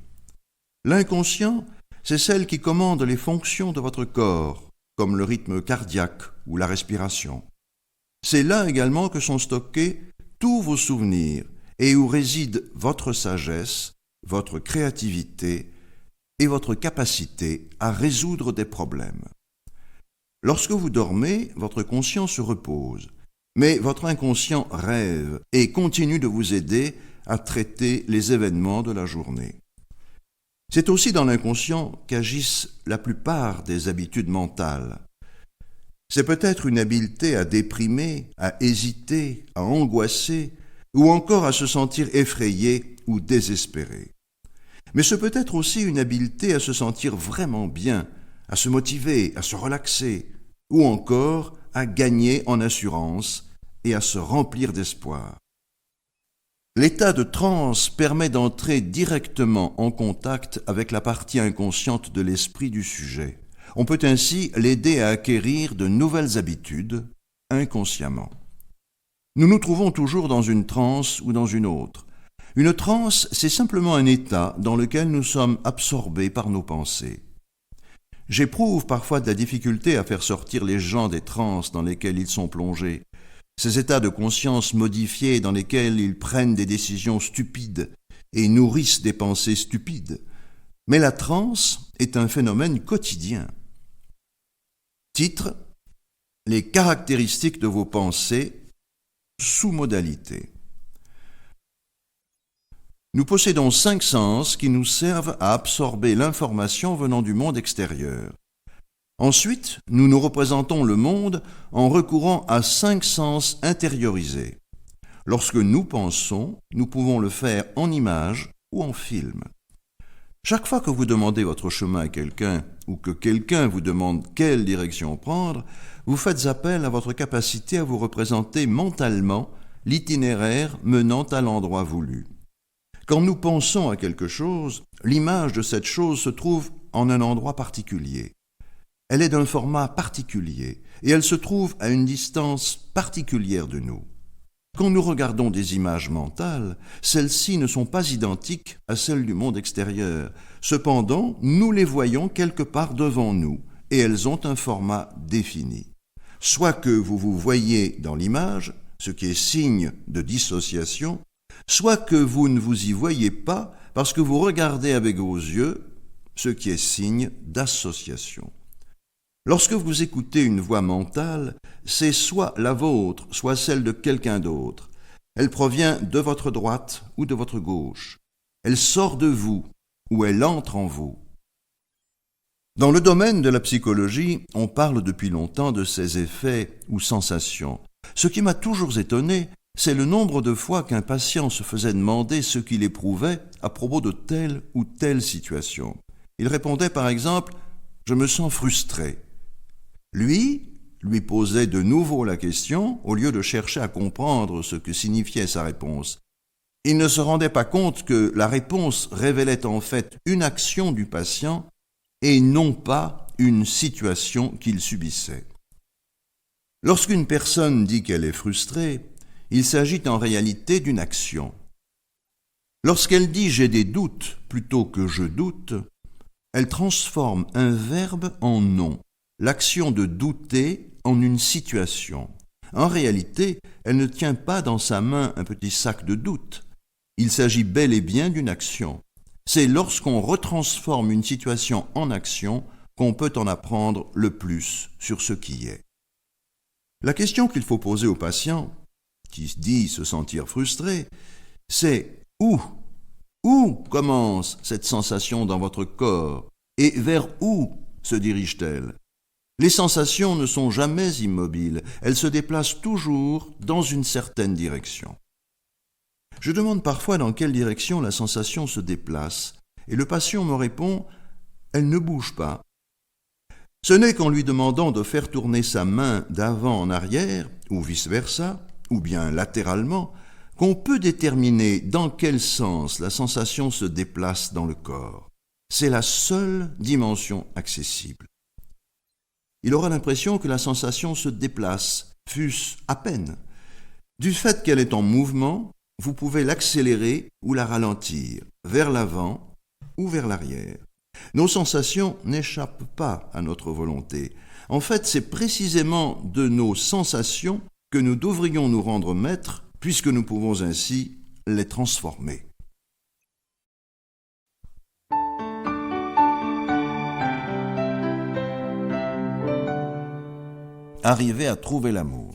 [SPEAKER 1] L'inconscient, c'est celle qui commande les fonctions de votre corps, comme le rythme cardiaque ou la respiration. C'est là également que sont stockés tous vos souvenirs et où réside votre sagesse, votre créativité et votre capacité à résoudre des problèmes. Lorsque vous dormez, votre conscient se repose, mais votre inconscient rêve et continue de vous aider à traiter les événements de la journée. C'est aussi dans l'inconscient qu'agissent la plupart des habitudes mentales. C'est peut-être une habileté à déprimer, à hésiter, à angoisser, ou encore à se sentir effrayé ou désespéré. Mais c'est peut-être aussi une habileté à se sentir vraiment bien, à se motiver, à se relaxer, ou encore à gagner en assurance et à se remplir d'espoir. L'état de transe permet d'entrer directement en contact avec la partie inconsciente de l'esprit du sujet. On peut ainsi l'aider à acquérir de nouvelles habitudes inconsciemment. Nous nous trouvons toujours dans une transe ou dans une autre. Une transe, c'est simplement un état dans lequel nous sommes absorbés par nos pensées. J'éprouve parfois de la difficulté à faire sortir les gens des transes dans lesquelles ils sont plongés, ces états de conscience modifiés dans lesquels ils prennent des décisions stupides et nourrissent des pensées stupides. Mais la transe est un phénomène quotidien. Titre : Les caractéristiques de vos pensées, sous-modalité. Nous possédons 5 sens qui nous servent à absorber l'information venant du monde extérieur. Ensuite, nous nous représentons le monde en recourant à 5 sens intériorisés. Lorsque nous pensons, nous pouvons le faire en images ou en film. Chaque fois que vous demandez votre chemin à quelqu'un ou que quelqu'un vous demande quelle direction prendre, vous faites appel à votre capacité à vous représenter mentalement l'itinéraire menant à l'endroit voulu. Quand nous pensons à quelque chose, l'image de cette chose se trouve en un endroit particulier. Elle est d'un format particulier et elle se trouve à une distance particulière de nous. Quand nous regardons des images mentales, celles-ci ne sont pas identiques à celles du monde extérieur. Cependant, nous les voyons quelque part devant nous et elles ont un format défini. Soit que vous vous voyez dans l'image, ce qui est signe de dissociation, soit que vous ne vous y voyez pas parce que vous regardez avec vos yeux, ce qui est signe d'association. Lorsque vous écoutez une voix mentale, c'est soit la vôtre, soit celle de quelqu'un d'autre. Elle provient de votre droite ou de votre gauche. Elle sort de vous ou elle entre en vous. Dans le domaine de la psychologie, on parle depuis longtemps de ces effets ou sensations. Ce qui m'a toujours étonné, c'est le nombre de fois qu'un patient se faisait demander ce qu'il éprouvait à propos de telle ou telle situation. Il répondait par exemple « Je me sens frustré ». Lui posait de nouveau la question au lieu de chercher à comprendre ce que signifiait sa réponse. Il ne se rendait pas compte que la réponse révélait en fait une action du patient et non pas une situation qu'il subissait. Lorsqu'une personne dit qu'elle est frustrée, il s'agit en réalité d'une action. Lorsqu'elle dit « j'ai des doutes » plutôt que « je doute », elle transforme un verbe en nom, l'action de douter en une situation. En réalité, elle ne tient pas dans sa main un petit sac de doute. Il s'agit bel et bien d'une action. C'est lorsqu'on retransforme une situation en action qu'on peut en apprendre le plus sur ce qui est. La question qu'il faut poser au patient, qui dit se sentir frustré, c'est où commence cette sensation dans votre corps et vers où se dirige-t-elle? Les sensations ne sont jamais immobiles, elles se déplacent toujours dans une certaine direction. Je demande parfois dans quelle direction la sensation se déplace, et le patient me répond « elle ne bouge pas ». Ce n'est qu'en lui demandant de faire tourner sa main d'avant en arrière, ou vice-versa, ou bien latéralement, qu'on peut déterminer dans quel sens la sensation se déplace dans le corps. C'est la seule dimension accessible. Il aura l'impression que la sensation se déplace, fût-ce à peine. Du fait qu'elle est en mouvement, vous pouvez l'accélérer ou la ralentir, vers l'avant ou vers l'arrière. Nos sensations n'échappent pas à notre volonté. En fait, c'est précisément de nos sensations que nous devrions nous rendre maîtres, puisque nous pouvons ainsi les transformer. Arriver à trouver l'amour.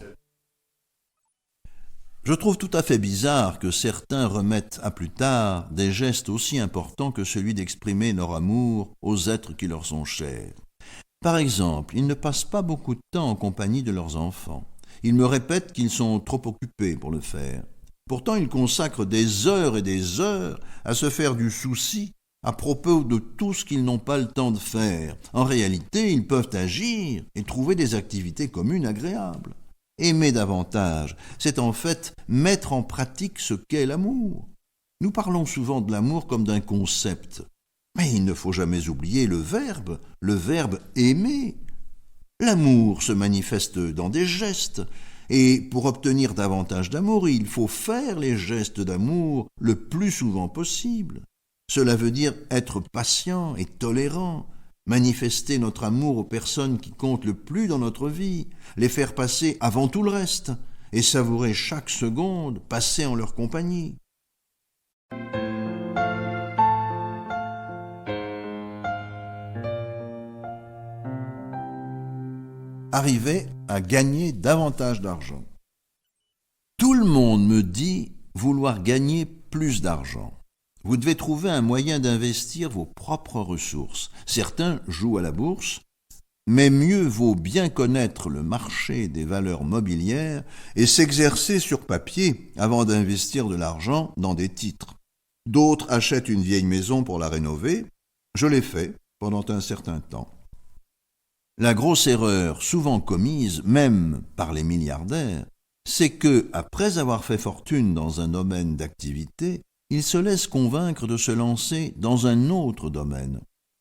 [SPEAKER 1] Je trouve tout à fait bizarre que certains remettent à plus tard des gestes aussi importants que celui d'exprimer leur amour aux êtres qui leur sont chers. Par exemple, ils ne passent pas beaucoup de temps en compagnie de leurs enfants. Ils me répètent qu'ils sont trop occupés pour le faire. Pourtant, ils consacrent des heures et des heures à se faire du souci à propos de tout ce qu'ils n'ont pas le temps de faire. En réalité, ils peuvent agir et trouver des activités communes agréables. Aimer davantage, c'est en fait mettre en pratique ce qu'est l'amour. Nous parlons souvent de l'amour comme d'un concept, mais il ne faut jamais oublier le verbe aimer. L'amour se manifeste dans des gestes, et pour obtenir davantage d'amour, il faut faire les gestes d'amour le plus souvent possible. Cela veut dire être patient et tolérant, manifester notre amour aux personnes qui comptent le plus dans notre vie, les faire passer avant tout le reste, et savourer chaque seconde passée en leur compagnie. Arriver à gagner davantage d'argent. Tout le monde me dit vouloir gagner plus d'argent. Vous devez trouver un moyen d'investir vos propres ressources. Certains jouent à la bourse, mais mieux vaut bien connaître le marché des valeurs mobilières et s'exercer sur papier avant d'investir de l'argent dans des titres. D'autres achètent une vieille maison pour la rénover. Je l'ai fait pendant un certain temps. La grosse erreur souvent commise, même par les milliardaires, c'est que, après avoir fait fortune dans un domaine d'activité, ils se laissent convaincre de se lancer dans un autre domaine,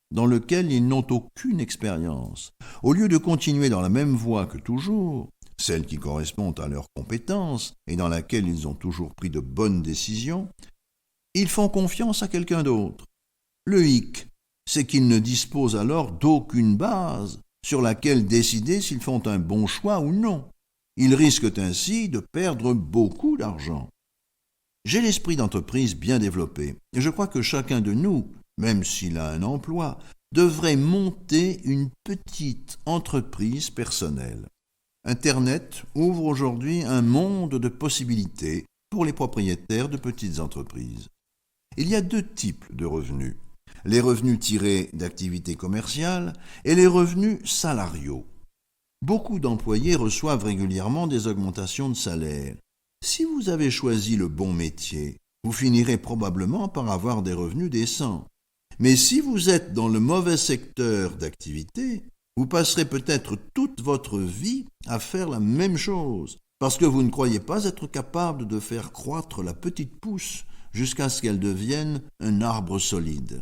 [SPEAKER 1] dans lequel ils n'ont aucune expérience. Au lieu de continuer dans la même voie que toujours, celle qui correspond à leurs compétences et dans laquelle ils ont toujours pris de bonnes décisions, ils font confiance à quelqu'un d'autre. Le hic, c'est qu'ils ne disposent alors d'aucune base sur laquelle décider s'ils font un bon choix ou non. Ils risquent ainsi de perdre beaucoup d'argent. J'ai l'esprit d'entreprise bien développé, et je crois que chacun de nous, même s'il a un emploi, devrait monter une petite entreprise personnelle. Internet ouvre aujourd'hui un monde de possibilités pour les propriétaires de petites entreprises. Il y a deux types de revenus, les revenus tirés d'activités commerciales et les revenus salariaux. Beaucoup d'employés reçoivent régulièrement des augmentations de salaire. Si vous avez choisi le bon métier, vous finirez probablement par avoir des revenus décents. Mais si vous êtes dans le mauvais secteur d'activité, vous passerez peut-être toute votre vie à faire la même chose, parce que vous ne croyez pas être capable de faire croître la petite pousse jusqu'à ce qu'elle devienne un arbre solide.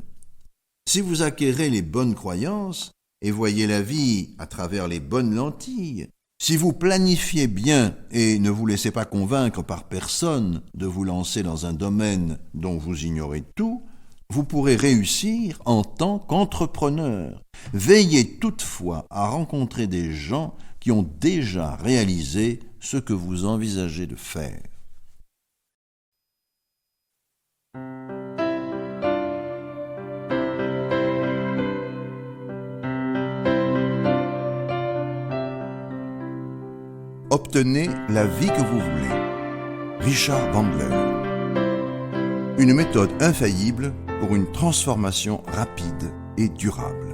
[SPEAKER 1] Si vous acquérez les bonnes croyances et voyez la vie à travers les bonnes lentilles, si vous planifiez bien et ne vous laissez pas convaincre par personne de vous lancer dans un domaine dont vous ignorez tout, vous pourrez réussir en tant qu'entrepreneur. Veillez toutefois à rencontrer des gens qui ont déjà réalisé ce que vous envisagez de faire. Obtenez la vie que vous voulez. Richard Bandler. Une méthode infaillible pour une transformation rapide et durable.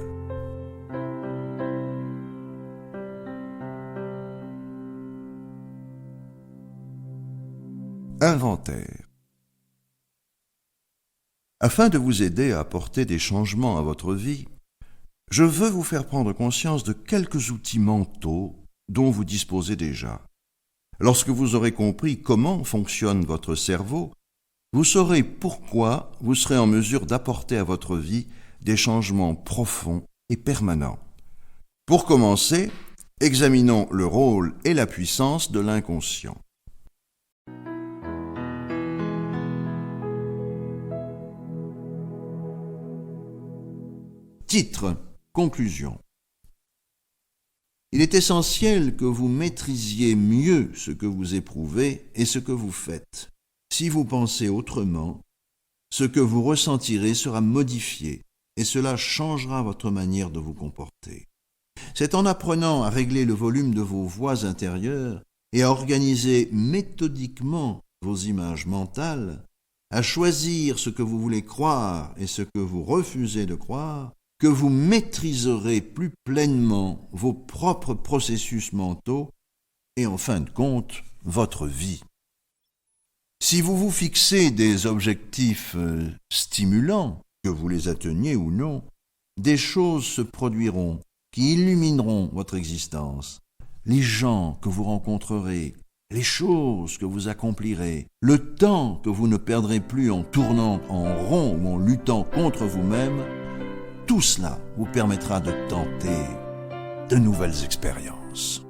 [SPEAKER 1] Inventaire. Afin de vous aider à apporter des changements à votre vie, je veux vous faire prendre conscience de quelques outils mentaux dont vous disposez déjà. Lorsque vous aurez compris comment fonctionne votre cerveau, vous saurez pourquoi vous serez en mesure d'apporter à votre vie des changements profonds et permanents. Pour commencer, examinons le rôle et la puissance de l'inconscient. Titre. Conclusion. Il est essentiel que vous maîtrisiez mieux ce que vous éprouvez et ce que vous faites. Si vous pensez autrement, ce que vous ressentirez sera modifié et cela changera votre manière de vous comporter. C'est en apprenant à régler le volume de vos voix intérieures et à organiser méthodiquement vos images mentales, à choisir ce que vous voulez croire et ce que vous refusez de croire, que vous maîtriserez plus pleinement vos propres processus mentaux et en fin de compte, votre vie. Si vous vous fixez des objectifs stimulants, que vous les atteigniez ou non, des choses se produiront qui illumineront votre existence. Les gens que vous rencontrerez, les choses que vous accomplirez, le temps que vous ne perdrez plus en tournant en rond ou en luttant contre vous-même, tout cela vous permettra de tenter de nouvelles expériences.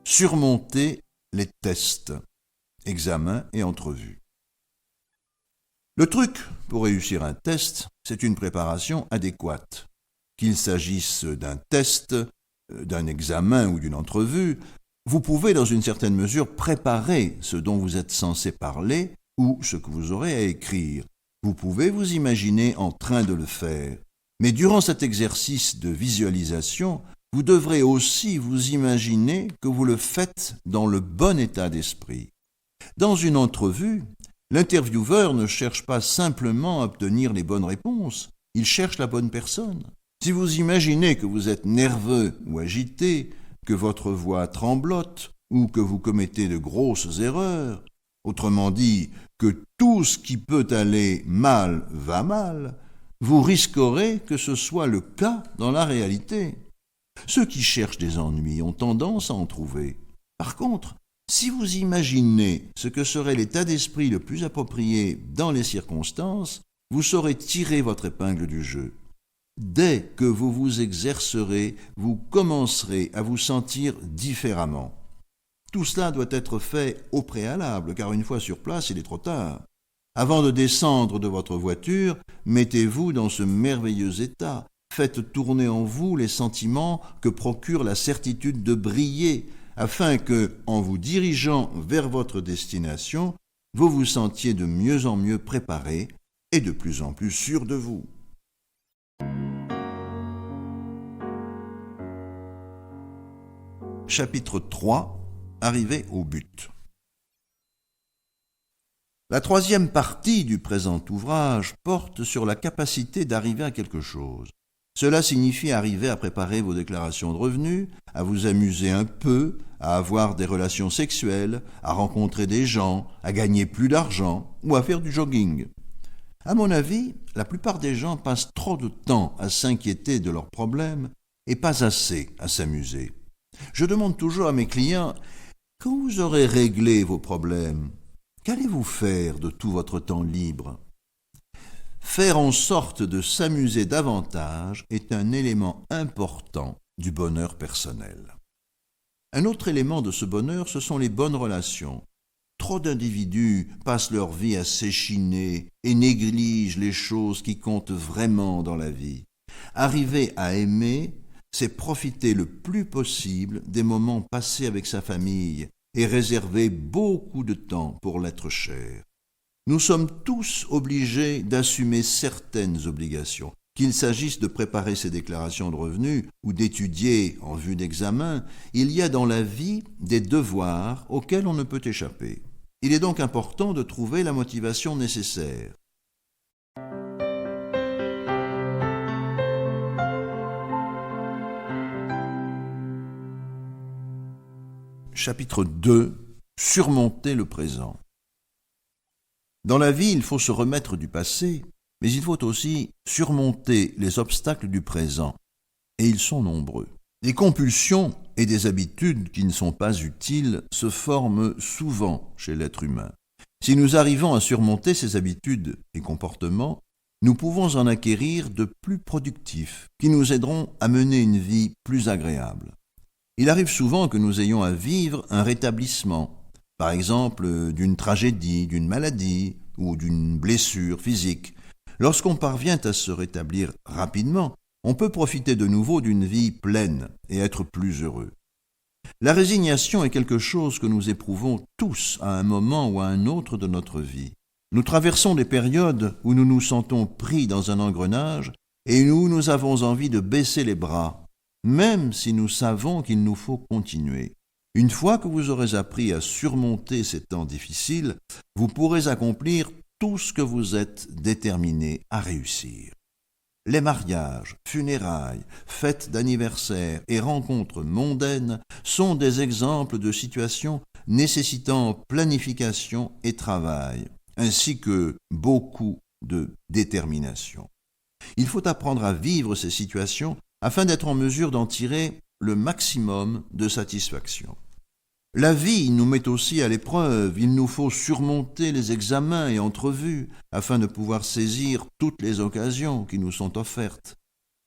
[SPEAKER 1] Surmonter les tests, examens et entrevues. Le truc pour réussir un test, c'est une préparation adéquate. Qu'il s'agisse d'un test, d'un examen ou d'une entrevue, vous pouvez dans une certaine mesure préparer ce dont vous êtes censé parler ou ce que vous aurez à écrire. Vous pouvez vous imaginer en train de le faire. Mais durant cet exercice de visualisation, vous devrez aussi vous imaginer que vous le faites dans le bon état d'esprit. Dans une entrevue, l'intervieweur ne cherche pas simplement à obtenir les bonnes réponses, il cherche la bonne personne. Si vous imaginez que vous êtes nerveux ou agité, que votre voix tremblote ou que vous commettez de grosses erreurs, autrement dit, que tout ce qui peut aller mal va mal, vous risquerez que ce soit le cas dans la réalité. Ceux qui cherchent des ennuis ont tendance à en trouver. Par contre, si vous imaginez ce que serait l'état d'esprit le plus approprié dans les circonstances, vous saurez tirer votre épingle du jeu. Dès que vous vous exercerez, vous commencerez à vous sentir différemment. Tout cela doit être fait au préalable, car une fois sur place, il est trop tard. Avant de descendre de votre voiture, mettez-vous dans ce merveilleux état. Faites tourner en vous les sentiments que procure la certitude de briller, afin que, en vous dirigeant vers votre destination, vous vous sentiez de mieux en mieux préparé et de plus en plus sûr de vous. Chapitre 3. Arriver au but. La troisième partie du présent ouvrage porte sur la capacité d'arriver à quelque chose. Cela signifie arriver à préparer vos déclarations de revenus, à vous amuser un peu, à avoir des relations sexuelles, à rencontrer des gens, à gagner plus d'argent ou à faire du jogging. À mon avis, la plupart des gens passent trop de temps à s'inquiéter de leurs problèmes et pas assez à s'amuser. Je demande toujours à mes clients: quand vous aurez réglé vos problèmes, qu'allez-vous faire de tout votre temps libre? Faire en sorte de s'amuser davantage est un élément important du bonheur personnel. Un autre élément de ce bonheur, ce sont les bonnes relations. Trop d'individus passent leur vie à s'échiner et négligent les choses qui comptent vraiment dans la vie. Arriver à aimer, c'est profiter le plus possible des moments passés avec sa famille et réserver beaucoup de temps pour l'être cher. Nous sommes tous obligés d'assumer certaines obligations. Qu'il s'agisse de préparer ses déclarations de revenus ou d'étudier en vue d'examen, il y a dans la vie des devoirs auxquels on ne peut échapper. Il est donc important de trouver la motivation nécessaire. Chapitre 2. Surmonter le présent. Dans la vie, il faut se remettre du passé, mais il faut aussi surmonter les obstacles du présent, et ils sont nombreux. Des compulsions et des habitudes qui ne sont pas utiles se forment souvent chez l'être humain. Si nous arrivons à surmonter ces habitudes et comportements, nous pouvons en acquérir de plus productifs, qui nous aideront à mener une vie plus agréable. Il arrive souvent que nous ayons à vivre un rétablissement, par exemple d'une tragédie, d'une maladie ou d'une blessure physique. Lorsqu'on parvient à se rétablir rapidement, on peut profiter de nouveau d'une vie pleine et être plus heureux. La résignation est quelque chose que nous éprouvons tous à un moment ou à un autre de notre vie. Nous traversons des périodes où nous nous sentons pris dans un engrenage et où nous avons envie de baisser les bras, même si nous savons qu'il nous faut continuer. Une fois que vous aurez appris à surmonter ces temps difficiles, vous pourrez accomplir tout ce que vous êtes déterminé à réussir. Les mariages, funérailles, fêtes d'anniversaire et rencontres mondaines sont des exemples de situations nécessitant planification et travail, ainsi que beaucoup de détermination. Il faut apprendre à vivre ces situations afin d'être en mesure d'en tirer le maximum de satisfaction. La vie nous met aussi à l'épreuve, il nous faut surmonter les examens et entrevues afin de pouvoir saisir toutes les occasions qui nous sont offertes.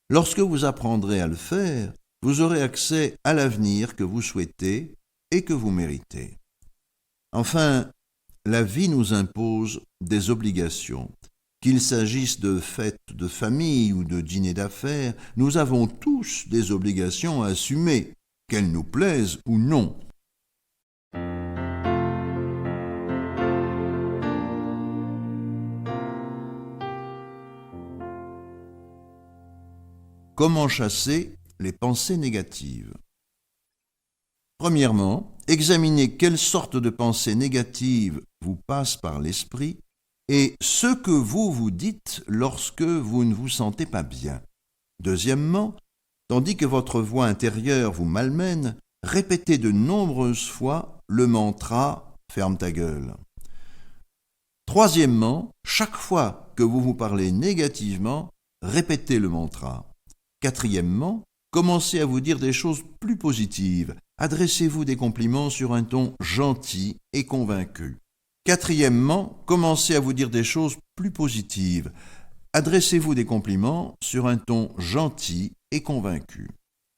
[SPEAKER 1] Lorsque vous apprendrez à le faire, vous aurez accès à l'avenir que vous souhaitez et que vous méritez. Enfin, la vie nous impose des obligations. Qu'il s'agisse de fêtes de famille ou de dîners d'affaires, nous avons tous des obligations à assumer, qu'elles nous plaisent ou non. Comment chasser les pensées négatives? Premièrement, examinez quelle sorte de pensées négatives vous passent par l'esprit et ce que vous vous dites lorsque vous ne vous sentez pas bien. Deuxièmement, tandis que votre voix intérieure vous malmène, répétez de nombreuses fois le mantra « ferme ta gueule ». Troisièmement, chaque fois que vous vous parlez négativement, répétez le mantra. Quatrièmement, commencez à vous dire des choses plus positives. Adressez-vous des compliments sur un ton gentil et convaincu. Quatrièmement, commencez à vous dire des choses plus positives. Adressez-vous des compliments sur un ton gentil et convaincu.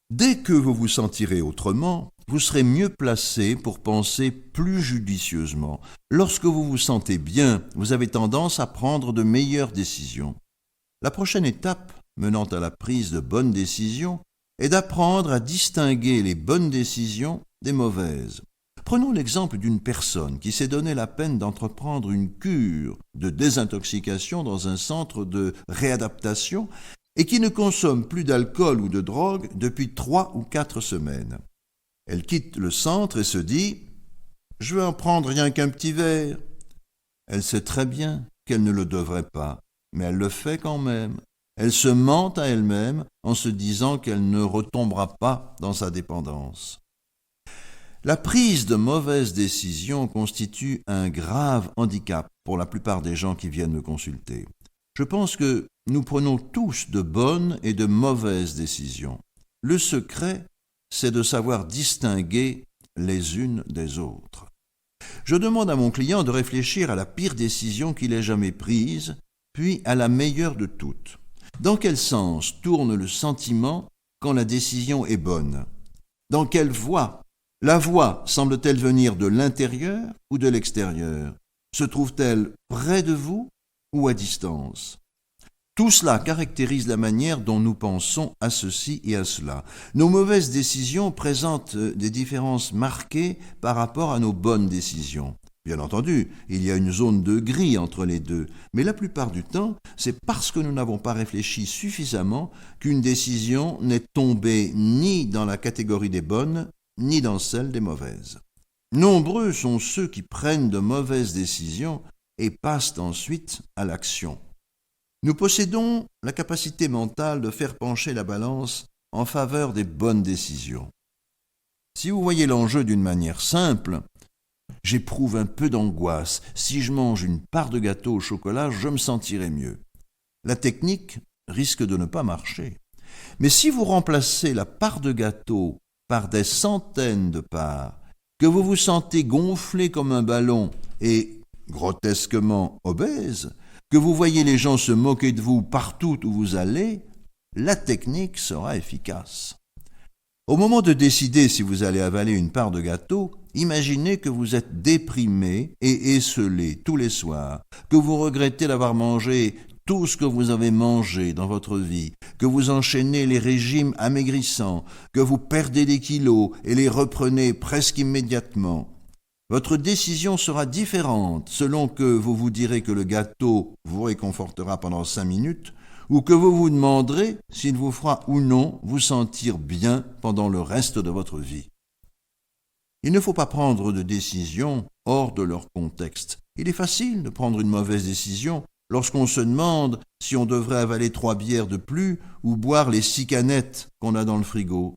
[SPEAKER 1] Dès que vous vous sentirez autrement, vous serez mieux placé pour penser plus judicieusement. Lorsque vous vous sentez bien, vous avez tendance à prendre de meilleures décisions. La prochaine étape menant à la prise de bonnes décisions est d'apprendre à distinguer les bonnes décisions des mauvaises. Prenons l'exemple d'une personne qui s'est donné la peine d'entreprendre une cure de désintoxication dans un centre de réadaptation et qui ne consomme plus d'alcool ou de drogue depuis 3 ou 4 semaines. Elle quitte le centre et se dit « Je vais en prendre rien qu'un petit verre ». Elle sait très bien qu'elle ne le devrait pas, mais elle le fait quand même. Elle se ment à elle-même en se disant qu'elle ne retombera pas dans sa dépendance. La prise de mauvaises décisions constitue un grave handicap pour la plupart des gens qui viennent me consulter. Je pense que nous prenons tous de bonnes et de mauvaises décisions. Le secret, c'est de savoir distinguer les unes des autres. Je demande à mon client de réfléchir à la pire décision qu'il ait jamais prise, puis à la meilleure de toutes. Dans quel sens tourne le sentiment quand la décision est bonne? Dans quelle voie? La voie semble-t-elle venir de l'intérieur ou de l'extérieur? Se trouve-t-elle près de vous ou à distance? Tout cela caractérise la manière dont nous pensons à ceci et à cela. Nos mauvaises décisions présentent des différences marquées par rapport à nos bonnes décisions. Bien entendu, il y a une zone de gris entre les deux, mais la plupart du temps, c'est parce que nous n'avons pas réfléchi suffisamment qu'une décision n'est tombée ni dans la catégorie des bonnes, ni dans celle des mauvaises. Nombreux sont ceux qui prennent de mauvaises décisions et passent ensuite à l'action. Nous possédons la capacité mentale de faire pencher la balance en faveur des bonnes décisions. Si vous voyez l'enjeu d'une manière simple, j'éprouve un peu d'angoisse. Si je mange une part de gâteau au chocolat, je me sentirai mieux. La technique risque de ne pas marcher. Mais si vous remplacez la part de gâteau par des centaines de parts, que vous vous sentez gonflé comme un ballon et grotesquement obèse, que vous voyez les gens se moquer de vous partout où vous allez, la technique sera efficace. Au moment de décider si vous allez avaler une part de gâteau, imaginez que vous êtes déprimé et esseulé tous les soirs, que vous regrettez d'avoir mangé tout ce que vous avez mangé dans votre vie, que vous enchaînez les régimes amaigrissants, que vous perdez des kilos et les reprenez presque immédiatement. Votre décision sera différente selon que vous vous direz que le gâteau vous réconfortera pendant 5 minutes ou que vous vous demanderez s'il vous fera ou non vous sentir bien pendant le reste de votre vie. Il ne faut pas prendre de décisions hors de leur contexte. Il est facile de prendre une mauvaise décision lorsqu'on se demande si on devrait avaler 3 bières de plus ou boire les 6 canettes qu'on a dans le frigo.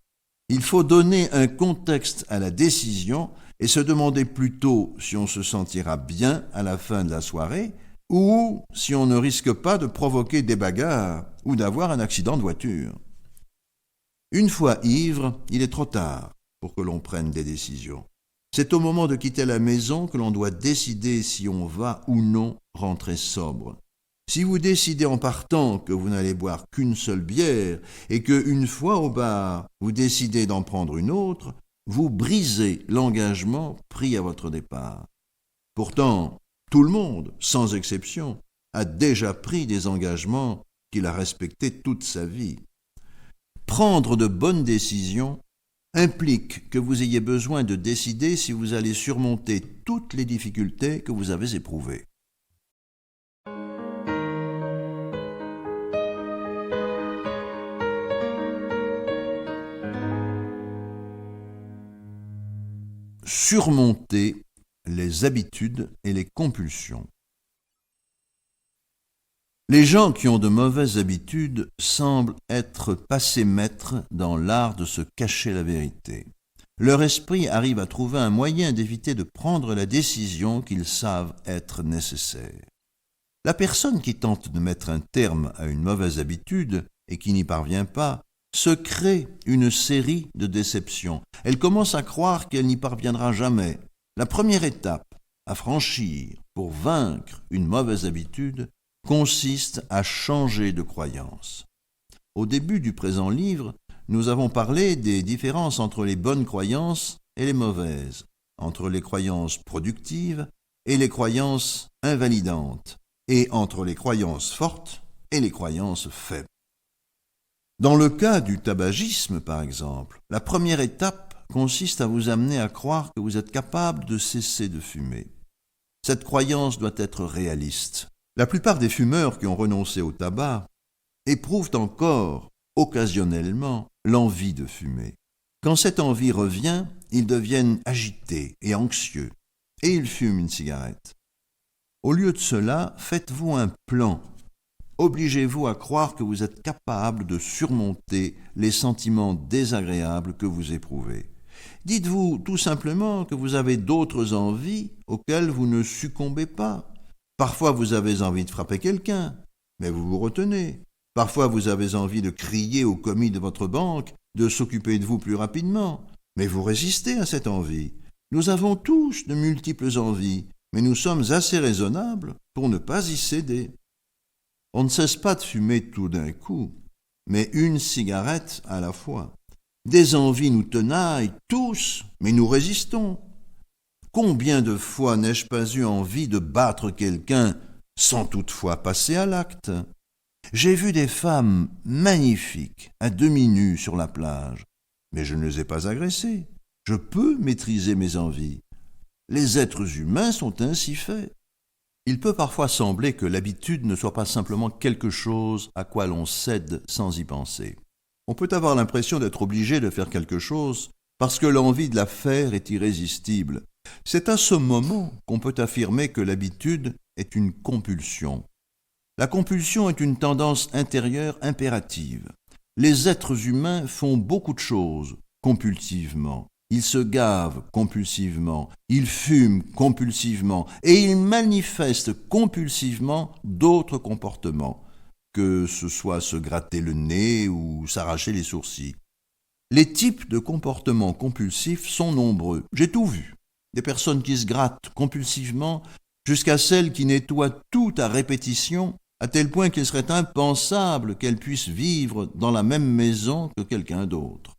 [SPEAKER 1] Il faut donner un contexte à la décision et se demander plutôt si on se sentira bien à la fin de la soirée ou si on ne risque pas de provoquer des bagarres ou d'avoir un accident de voiture. Une fois ivre, il est trop tard pour que l'on prenne des décisions. C'est au moment de quitter la maison que l'on doit décider si on va ou non rentrer sobre. Si vous décidez en partant que vous n'allez boire qu'une seule bière et qu'une fois au bar, vous décidez d'en prendre une autre, vous brisez l'engagement pris à votre départ. Pourtant, tout le monde, sans exception, a déjà pris des engagements qu'il a respectés toute sa vie. Prendre de bonnes décisions implique que vous ayez besoin de décider si vous allez surmonter toutes les difficultés que vous avez éprouvées. Surmonter les habitudes et les compulsions. Les gens qui ont de mauvaises habitudes semblent être passés maîtres dans l'art de se cacher la vérité. Leur esprit arrive à trouver un moyen d'éviter de prendre la décision qu'ils savent être nécessaire. La personne qui tente de mettre un terme à une mauvaise habitude et qui n'y parvient pas se crée une série de déceptions. Elle commence à croire qu'elle n'y parviendra jamais. La première étape à franchir pour vaincre une mauvaise habitude consiste à changer de croyance. Au début du présent livre, nous avons parlé des différences entre les bonnes croyances et les mauvaises, entre les croyances productives et les croyances invalidantes, et entre les croyances fortes et les croyances faibles. Dans le cas du tabagisme, par exemple, la première étape consiste à vous amener à croire que vous êtes capable de cesser de fumer. Cette croyance doit être réaliste. La plupart des fumeurs qui ont renoncé au tabac éprouvent encore, occasionnellement, l'envie de fumer. Quand cette envie revient, ils deviennent agités et anxieux, et ils fument une cigarette. Au lieu de cela, faites-vous un plan. Obligez-vous à croire que vous êtes capable de surmonter les sentiments désagréables que vous éprouvez. Dites-vous tout simplement que vous avez d'autres envies auxquelles vous ne succombez pas. Parfois vous avez envie de frapper quelqu'un, mais vous vous retenez. Parfois vous avez envie de crier au commis de votre banque, de s'occuper de vous plus rapidement, mais vous résistez à cette envie. Nous avons tous de multiples envies, mais nous sommes assez raisonnables pour ne pas y céder. On ne cesse pas de fumer tout d'un coup, mais une cigarette à la fois. Des envies nous tenaillent tous, mais nous résistons. Combien de fois n'ai-je pas eu envie de battre quelqu'un sans toutefois passer à l'acte? J'ai vu des femmes magnifiques, à demi nues sur la plage, mais je ne les ai pas agressées. Je peux maîtriser mes envies. Les êtres humains sont ainsi faits. Il peut parfois sembler que l'habitude ne soit pas simplement quelque chose à quoi l'on cède sans y penser. On peut avoir l'impression d'être obligé de faire quelque chose parce que l'envie de la faire est irrésistible. C'est à ce moment qu'on peut affirmer que l'habitude est une compulsion. La compulsion est une tendance intérieure impérative. Les êtres humains font beaucoup de choses compulsivement. Ils se gavent compulsivement, ils fument compulsivement et ils manifestent compulsivement d'autres comportements, que ce soit se gratter le nez ou s'arracher les sourcils. Les types de comportements compulsifs sont nombreux. J'ai tout vu. Des personnes qui se grattent compulsivement jusqu'à celles qui nettoient tout à répétition, à tel point qu'il serait impensable qu'elles puissent vivre dans la même maison que quelqu'un d'autre.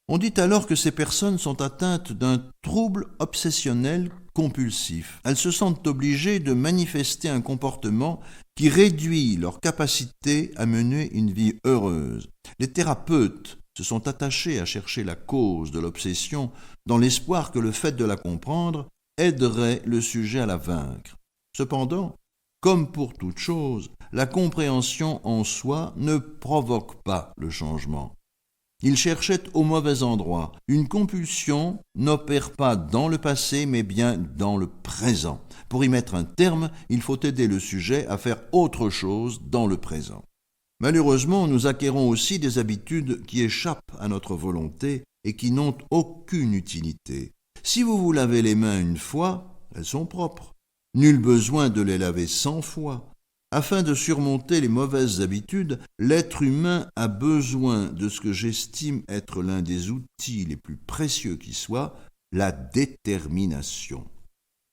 [SPEAKER 1] On dit alors que ces personnes sont atteintes d'un trouble obsessionnel compulsif. Elles se sentent obligées de manifester un comportement qui réduit leur capacité à mener une vie heureuse. Les thérapeutes se sont attachés à chercher la cause de l'obsession dans l'espoir que le fait de la comprendre aiderait le sujet à la vaincre. Cependant, comme pour toute chose, la compréhension en soi ne provoque pas le changement. Il cherchait au mauvais endroit. Une compulsion n'opère pas dans le passé, mais bien dans le présent. Pour y mettre un terme, il faut aider le sujet à faire autre chose dans le présent. Malheureusement, nous acquérons aussi des habitudes qui échappent à notre volonté et qui n'ont aucune utilité. Si vous vous lavez les mains une fois, elles sont propres. Nul besoin de les laver 100 fois. Afin de surmonter les mauvaises habitudes, l'être humain a besoin de ce que j'estime être l'un des outils les plus précieux qui soit, la détermination.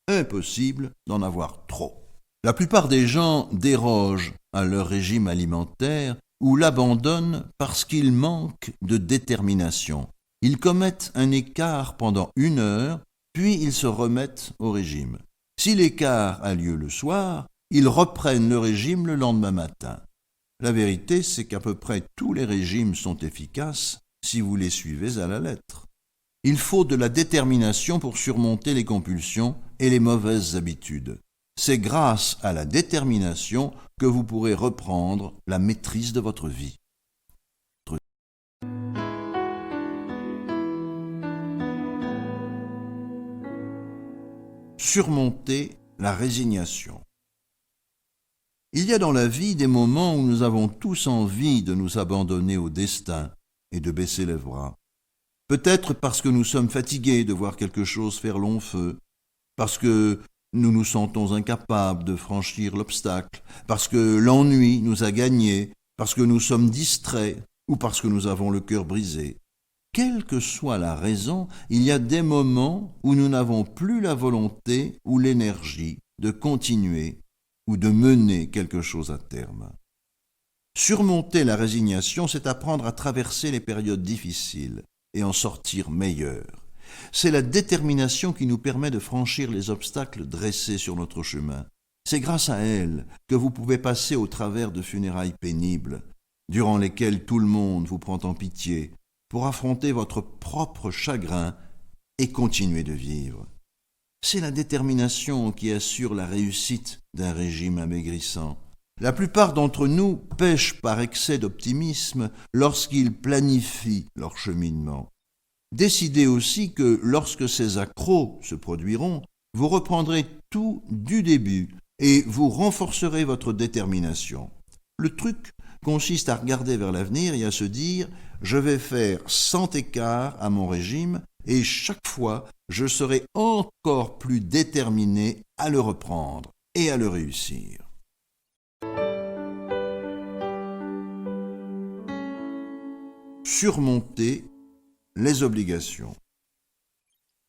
[SPEAKER 1] Impossible d'en avoir trop. La plupart des gens dérogent à leur régime alimentaire ou l'abandonnent parce qu'ils manquent de détermination. Ils commettent un écart pendant 1 heure, puis ils se remettent au régime. Si l'écart a lieu le soir, ils reprennent le régime le lendemain matin. La vérité, c'est qu'à peu près tous les régimes sont efficaces si vous les suivez à la lettre. Il faut de la détermination pour surmonter les compulsions et les mauvaises habitudes. C'est grâce à la détermination que vous pourrez reprendre la maîtrise de votre vie. Surmonter la résignation. Il y a dans la vie des moments où nous avons tous envie de nous abandonner au destin et de baisser les bras. Peut-être parce que nous sommes fatigués de voir quelque chose faire long feu, parce que nous nous sentons incapables de franchir l'obstacle, parce que l'ennui nous a gagnés, parce que nous sommes distraits ou parce que nous avons le cœur brisé. Quelle que soit la raison, il y a des moments où nous n'avons plus la volonté ou l'énergie de continuer ou de mener quelque chose à terme. Surmonter la résignation, c'est apprendre à traverser les périodes difficiles et en sortir meilleur. C'est la détermination qui nous permet de franchir les obstacles dressés sur notre chemin. C'est grâce à elle que vous pouvez passer au travers de funérailles pénibles, durant lesquelles tout le monde vous prend en pitié, pour affronter votre propre chagrin et continuer de vivre. C'est la détermination qui assure la réussite d'un régime amaigrissant. La plupart d'entre nous pêchent par excès d'optimisme lorsqu'ils planifient leur cheminement. Décidez aussi que lorsque ces accros se produiront, vous reprendrez tout du début et vous renforcerez votre détermination. Le truc consiste à regarder vers l'avenir et à se dire « je vais faire 100 écarts à mon régime et chaque fois je serai encore plus déterminé à le reprendre et à le réussir ». Surmonter les obligations.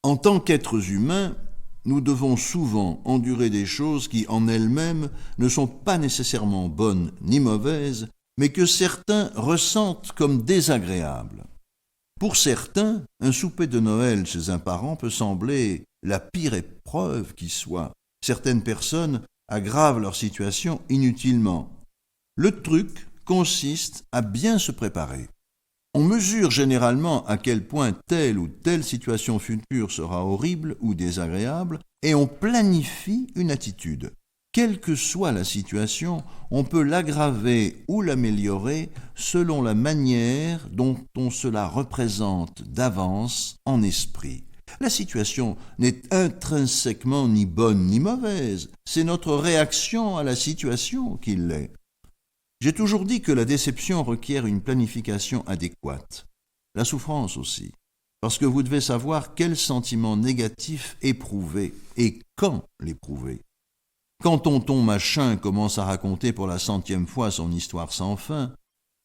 [SPEAKER 1] En tant qu'êtres humains, nous devons souvent endurer des choses qui, en elles-mêmes, ne sont pas nécessairement bonnes ni mauvaises, mais que certains ressentent comme désagréables. Pour certains, un souper de Noël chez un parent peut sembler la pire épreuve qui soit. Certaines personnes aggravent leur situation inutilement. Le truc consiste à bien se préparer. On mesure généralement à quel point telle ou telle situation future sera horrible ou désagréable et on planifie une attitude. Quelle que soit la situation, on peut l'aggraver ou l'améliorer selon la manière dont on se la représente d'avance en esprit. La situation n'est intrinsèquement ni bonne ni mauvaise, c'est notre réaction à la situation qui l'est. J'ai toujours dit que la déception requiert une planification adéquate. La souffrance aussi, parce que vous devez savoir quel sentiment négatif éprouver et quand l'éprouver. Quand tonton machin commence à raconter pour la 100e fois son histoire sans fin,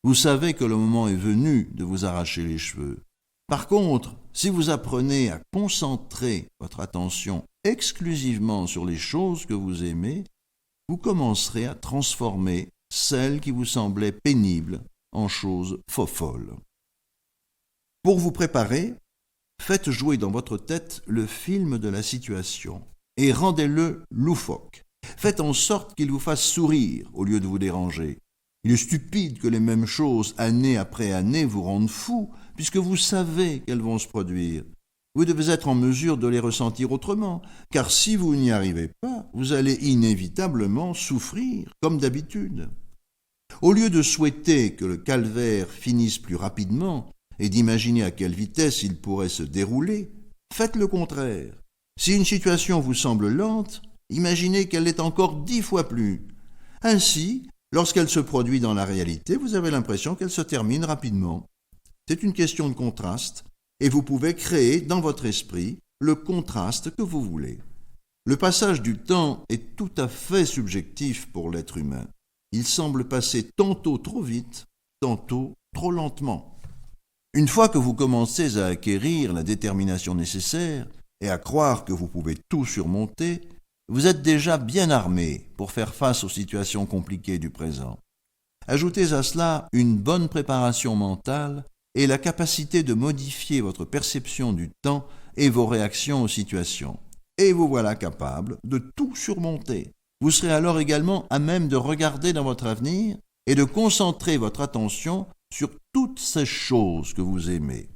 [SPEAKER 1] vous savez que le moment est venu de vous arracher les cheveux. Par contre, si vous apprenez à concentrer votre attention exclusivement sur les choses que vous aimez, vous commencerez à transformer celles qui vous semblaient pénibles en choses folles. Pour vous préparer, faites jouer dans votre tête le film de la situation et rendez-le loufoque. Faites en sorte qu'il vous fasse sourire au lieu de vous déranger. Il est stupide que les mêmes choses, année après année, vous rendent fou, puisque vous savez qu'elles vont se produire. Vous devez être en mesure de les ressentir autrement, car si vous n'y arrivez pas, vous allez inévitablement souffrir, comme d'habitude. Au lieu de souhaiter que le calvaire finisse plus rapidement et d'imaginer à quelle vitesse il pourrait se dérouler, faites le contraire. Si une situation vous semble lente, imaginez qu'elle l'est encore 10 fois plus. Ainsi, lorsqu'elle se produit dans la réalité, vous avez l'impression qu'elle se termine rapidement. C'est une question de contraste, et vous pouvez créer dans votre esprit le contraste que vous voulez. Le passage du temps est tout à fait subjectif pour l'être humain. Il semble passer tantôt trop vite, tantôt trop lentement. Une fois que vous commencez à acquérir la détermination nécessaire et à croire que vous pouvez tout surmonter, vous êtes déjà bien armé pour faire face aux situations compliquées du présent. Ajoutez à cela une bonne préparation mentale et la capacité de modifier votre perception du temps et vos réactions aux situations. Et vous voilà capable de tout surmonter. Vous serez alors également à même de regarder dans votre avenir et de concentrer votre attention sur toutes ces choses que vous aimez.